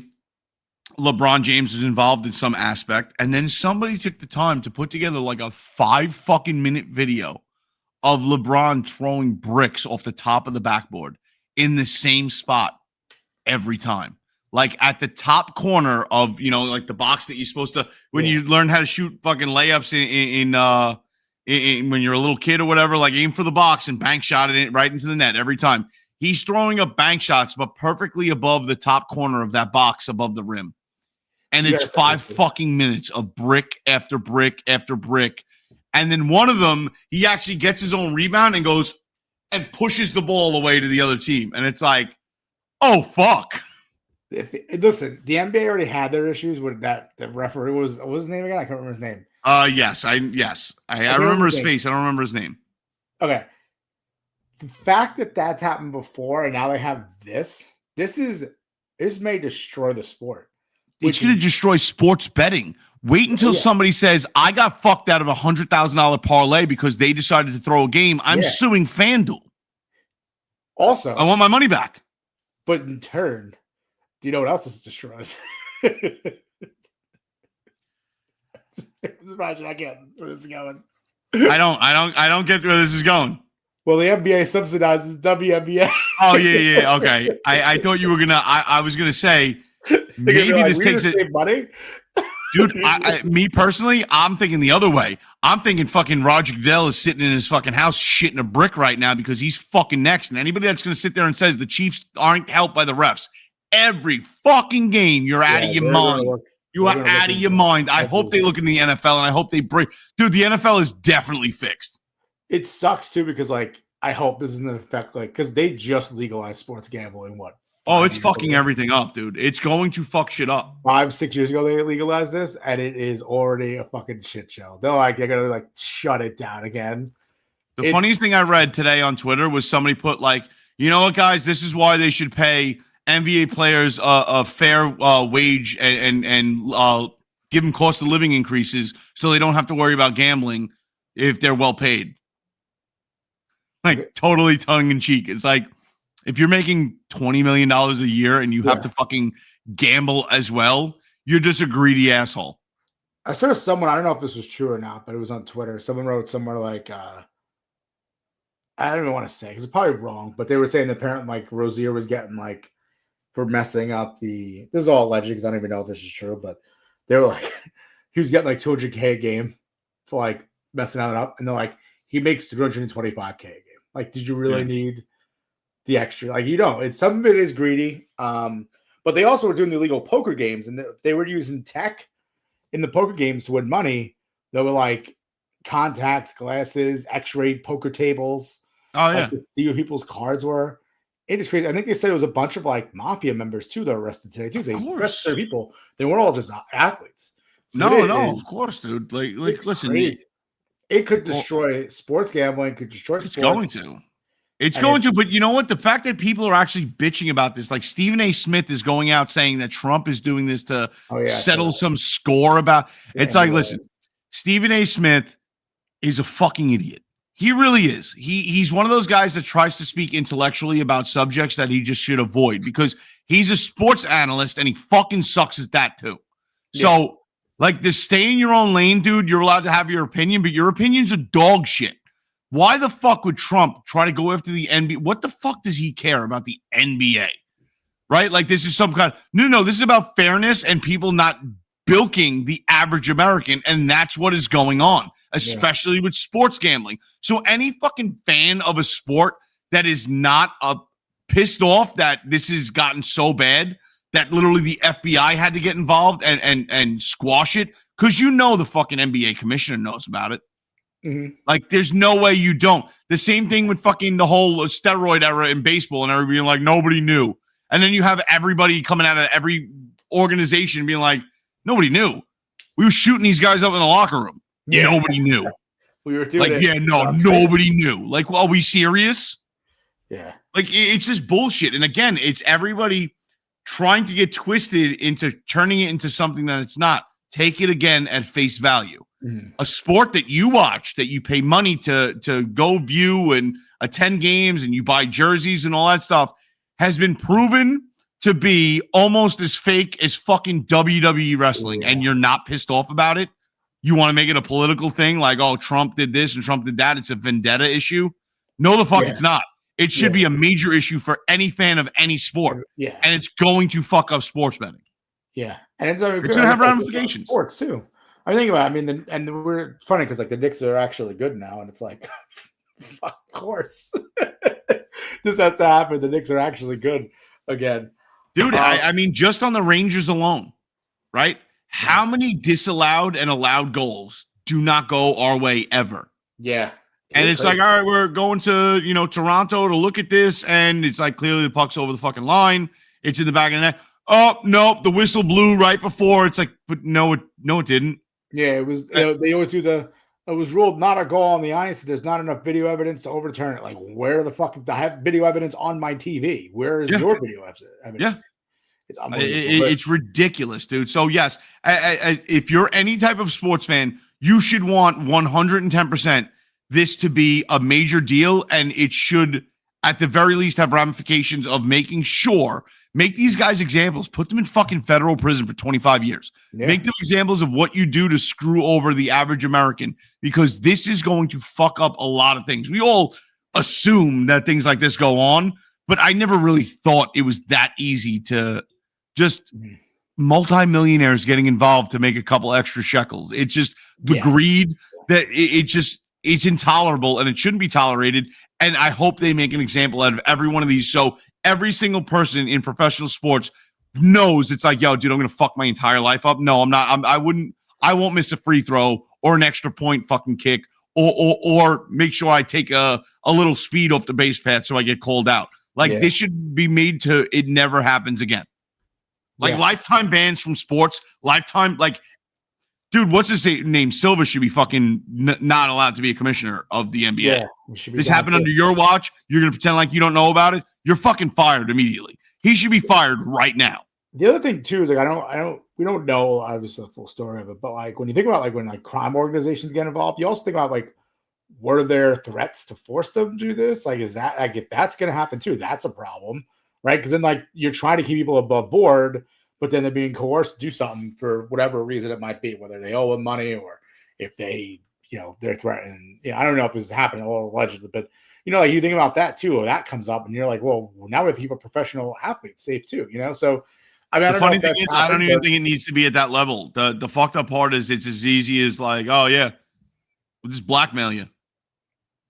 LeBron James was involved in some aspect, and then somebody took the time to put together like a 5-fucking-minute video of LeBron throwing bricks off the top of the backboard in the same spot every time. Like at the top corner of, like the box that you're supposed to, when you learn how to shoot fucking layups in when you're a little kid or whatever, like aim for the box and bank shot it right into the net every time. He's throwing up bank shots, but perfectly above the top corner of that box above the rim. And it's 5 fucking minutes of brick after brick after brick. And then one of them, he actually gets his own rebound and goes and pushes the ball away to the other team. And it's like, oh, fuck. Listen, the NBA already had their issues with that. The referee what was his name again? I can't remember his name. Yes. I remember his face. I don't remember his name. Okay. The fact that that's happened before and now they have this may destroy the sport. It's going to destroy sports betting. Wait until somebody says, I got fucked out of a $100,000 parlay because they decided to throw a game. I'm suing FanDuel. Also, I want my money back. But in turn, do you know what else this destroys? Imagine I get where this is going. I don't get where this is going. Well, the NBA subsidizes WNBA. Oh, yeah. Okay. I thought you were going to, I was going to say, maybe this takes it. Money? Dude, me personally, I'm thinking the other way. I'm thinking fucking Roger Goodell is sitting in his fucking house shitting a brick right now because he's fucking next. And anybody that's going to sit there and says the Chiefs aren't helped by the refs, every fucking game, you're out of your mind. You are out of your mind. I hope they look in the NFL and I hope they break. Dude, the NFL is definitely fixed. It sucks too because, like, I hope this doesn't affect, like, because they just legalized sports gambling. What? Oh, it's fucking everything up, dude. It's going to fuck shit up. 5-6 years ago, they legalized this, and it is already a fucking shit show. They're gonna like shut it down again. The funniest thing I read today on Twitter was somebody put like, you know what, guys, this is why they should pay NBA players a fair wage and give them cost of living increases so they don't have to worry about gambling if they're well paid. Like totally tongue in cheek. It's like, if you're making $20 million a year and you have to fucking gamble as well, you're just a greedy asshole. I saw someone, I don't know if this was true or not, but it was on Twitter. Someone wrote somewhere like, I don't even want to say because it's probably wrong, but they were saying apparently like Rozier was getting like for messing up this is all alleged because I don't even know if this is true, but they were like, he was getting like $200K a game for like messing that up. And they're like, he makes $225K a game. Like, did you really need the extra? Like, you don't. It's some of it is greedy. But they also were doing the illegal poker games, and they were using tech in the poker games to win money. They were like contacts, glasses, X-ray poker tables. Oh yeah, to see what people's cards were. It is crazy. I think they said it was a bunch of like mafia members too that were arrested today too. They arrested their people. They weren't all just athletes. So of course, dude. Like listen. Crazy. It could destroy sports gambling. Could destroy sports. It's going to. But you know what? The fact that people are actually bitching about this, like Stephen A. Smith is going out saying that Trump is doing this to settle some score about. It's like, listen, Stephen A. Smith is a fucking idiot. He really is. He's one of those guys that tries to speak intellectually about subjects that he just should avoid because he's a sports analyst and he fucking sucks at that too. So. Like, just stay in your own lane, dude. You're allowed to have your opinion, but your opinion's a dog shit. Why the fuck would Trump try to go after the NBA? What the fuck does he care about the NBA? Right? Like, this is some kind of... No, this is about fairness and people not bilking the average American, and that's what is going on, especially with sports gambling. So any fucking fan of a sport that is not pissed off that this has gotten so bad... that literally the FBI had to get involved and squash it because the fucking NBA commissioner knows about it. Mm-hmm. Like, there's no way you don't. The same thing with fucking the whole steroid era in baseball and everybody being like, nobody knew. And then you have everybody coming out of every organization being like, nobody knew. We were shooting these guys up in the locker room. Yeah. Nobody knew. We were doing nobody knew. Like, well, are we serious? Yeah. Like, it's just bullshit. And again, it's everybody trying to get twisted into turning it into something that it's not. Take it again at face value. A sport that you watch, that you pay money to go view and attend games and you buy jerseys and all that stuff has been proven to be almost as fake as fucking WWE wrestling. And you're not pissed off about it. You want to make it a political thing like, oh, Trump did this and Trump did that. It's a vendetta issue. No, the fuck it's not. It should be a major issue for any fan of any sport. Yeah. And it's going to fuck up sports betting. Yeah. And it's going to have ramifications. Sports too. I think about it. I mean, and we're funny because like the Knicks are actually good now. And it's like, of course. This has to happen. The Knicks are actually good again. Dude, I mean, just on the Rangers alone, right? How many disallowed and allowed goals do not go our way ever? Yeah. And it's like, all right, we're going to, Toronto to look at this. And it's like, clearly the puck's over the fucking line. It's in the back of the net. Oh, no, the whistle blew right before. It's like, but no, it didn't. Yeah, it was, they always do it was ruled not a goal on the ice. There's not enough video evidence to overturn it. Like, where the fuck, I have video evidence on my TV. Where is your video evidence? Yeah. It's unbelievable. It's ridiculous, dude. So yes, if you're any type of sports fan, you should want 110% this to be a major deal, and it should, at the very least, have ramifications of making sure, make these guys examples, put them in fucking federal prison for 25 years. Yeah. Make them examples of what you do to screw over the average American, because this is going to fuck up a lot of things. We all assume that things like this go on, but I never really thought it was that easy to just multimillionaires getting involved to make a couple extra shekels. It's just the greed that it's intolerable and it shouldn't be tolerated. And I hope they make an example out of every one of these. So every single person in professional sports knows it's like, yo, dude, I'm going to fuck my entire life up. No, I'm not. I won't miss a free throw or an extra point fucking kick or make sure I take a little speed off the base pad so I get called out. Like this should be made to, it never happens again. Like lifetime bans from sports, lifetime, like, dude, what's his name? Silva should be fucking not allowed to be a commissioner of the NBA. Yeah, this happened under your watch. You're going to pretend like you don't know about it. You're fucking fired immediately. He should be fired right now. The other thing too is like, we don't know obviously the full story of it, but like when you think about like when like crime organizations get involved, you also think about like were there threats to force them to do this? Like, is that like if that's going to happen too? That's a problem, right? Because then like you're trying to keep people above board, but then they're being coerced to do something for whatever reason it might be, whether they owe them money or if they, they're threatened. I don't know if this is happening all allegedly, but like you think about that too, or that comes up and you're like, well, now we have to keep a professional athlete safe too, So I mean, the funny thing is, I don't even think it needs to be at that level. The fucked up part is it's as easy as like, oh yeah, we'll just blackmail you.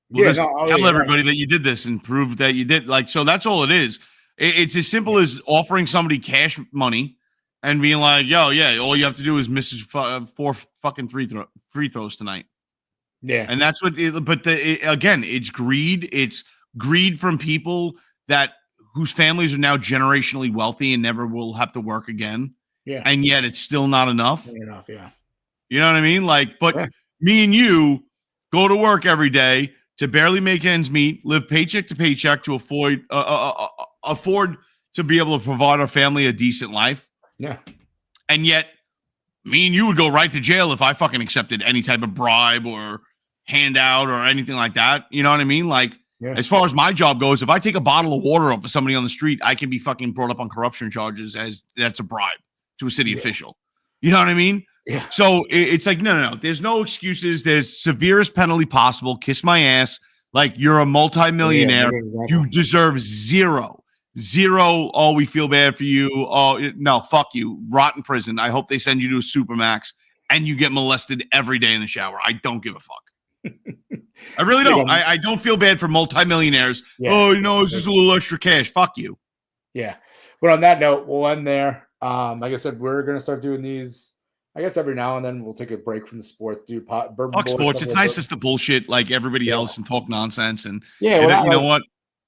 We'll just tell everybody that you did this and prove that you did. Like, so that's all it is. It's as simple as offering somebody cash money and being like, yo, yeah, all you have to do is miss 4 fucking free throws tonight. Yeah. And that's what, again, it's greed. It's greed from people whose families are now generationally wealthy and never will have to work again. Yeah. And yet it's still not enough. Yeah. You know what I mean? Like, but me and you go to work every day to barely make ends meet, live paycheck to paycheck to afford to be able to provide our family a decent life. Yeah. And yet me and you would go right to jail if I fucking accepted any type of bribe or handout or anything like that. You know what I mean? Like, as far as my job goes, if I take a bottle of water off of somebody on the street, I can be fucking brought up on corruption charges as that's a bribe to a city official. You know what I mean? Yeah. So it's like, no. There's no excuses. There's severest penalty possible. Kiss my ass. Like, you're a multimillionaire. You deserve zero. Oh, we feel bad for you. Oh, no, fuck you. Rot in prison. I hope they send you to a supermax and you get molested every day in the shower. I don't give a fuck. I really don't. I don't feel bad for multimillionaires. Yeah. Oh, it's just a little extra cash. Fuck you. Yeah. But on that note, we'll end there. Like I said, we're going to start doing these, I guess, every now and then. We'll take a break from the sport, do Bourbon Boys, sports. It's nice just to bullshit like everybody else and talk nonsense. And you know what?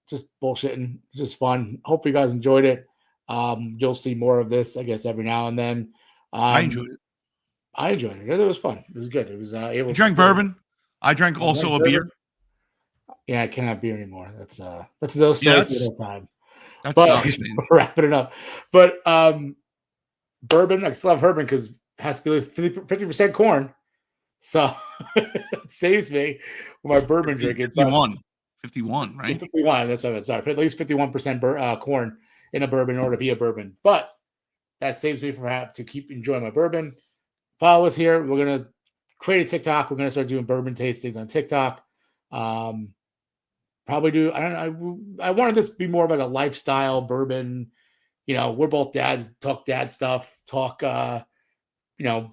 Just bullshitting. It's just fun. Hopefully you guys enjoyed it. You'll see more of this, I guess, every now and then. I enjoyed it. It was fun. It was good. It was able. You drank bourbon. I drank also a beer. Yeah, I can't have beer anymore. That's those stories time. That sucks, man. Wrapping it up. But bourbon, I still have bourbon because it has to be 50% corn. So it saves me with my bourbon drinking. 51, right? 51. That's what it's sorry. At least 51% corn in a bourbon in order to be a bourbon. But that saves me from having to keep enjoying my bourbon. Follow us here. We're gonna create a TikTok. We're gonna start doing bourbon tastings on TikTok. Probably do. I don't know. I wanted this to be more of like a lifestyle bourbon. We're both dads. Talk dad stuff. Talk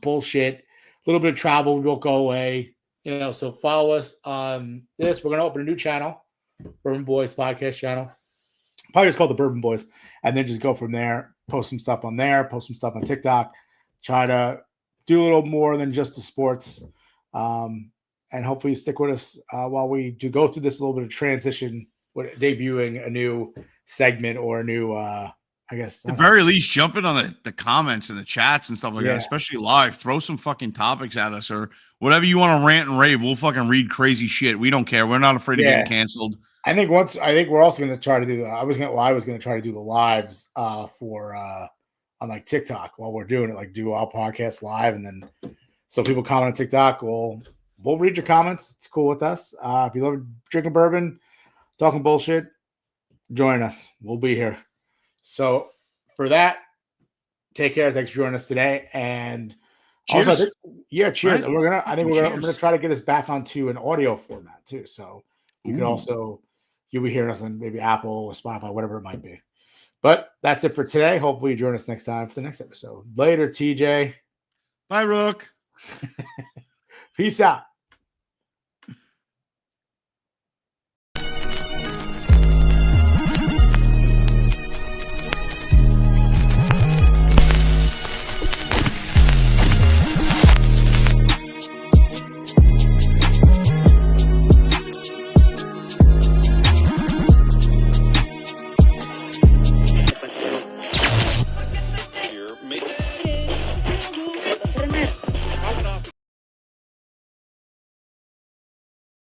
bullshit. A little bit of travel. We won't go away. So follow us on this. We're gonna open a new channel, Bourbon Boys podcast channel. Probably just called the Bourbon Boys, and then just go from there. Post some stuff on there. Post some stuff on TikTok. Try to do a little more than just the sports. And hopefully you stick with us while we do go through this little bit of transition with debuting a new segment or a new, I guess. At the very least, jump in on the comments and the chats and stuff like that, especially live. Throw some fucking topics at us or whatever you want to rant and rave. We'll fucking read crazy shit. We don't care. We're not afraid of getting canceled. I think we're also going to try to do, I was going to try to do the lives for on like TikTok while we're doing it, like do our podcast live. And then so people comment on TikTok, we'll read your comments. It's cool with us. If you love drinking bourbon, talking bullshit, join us. We'll be here. So for that, take care. Thanks for joining us today. And cheers. Also, cheers. Right. I'm going to try to get us back onto an audio format too. So you can also, you'll be hearing us on maybe Apple or Spotify, whatever it might be. But that's it for today. Hopefully you join us next time for the next episode. Later, TJ. Bye, Rook. Peace out.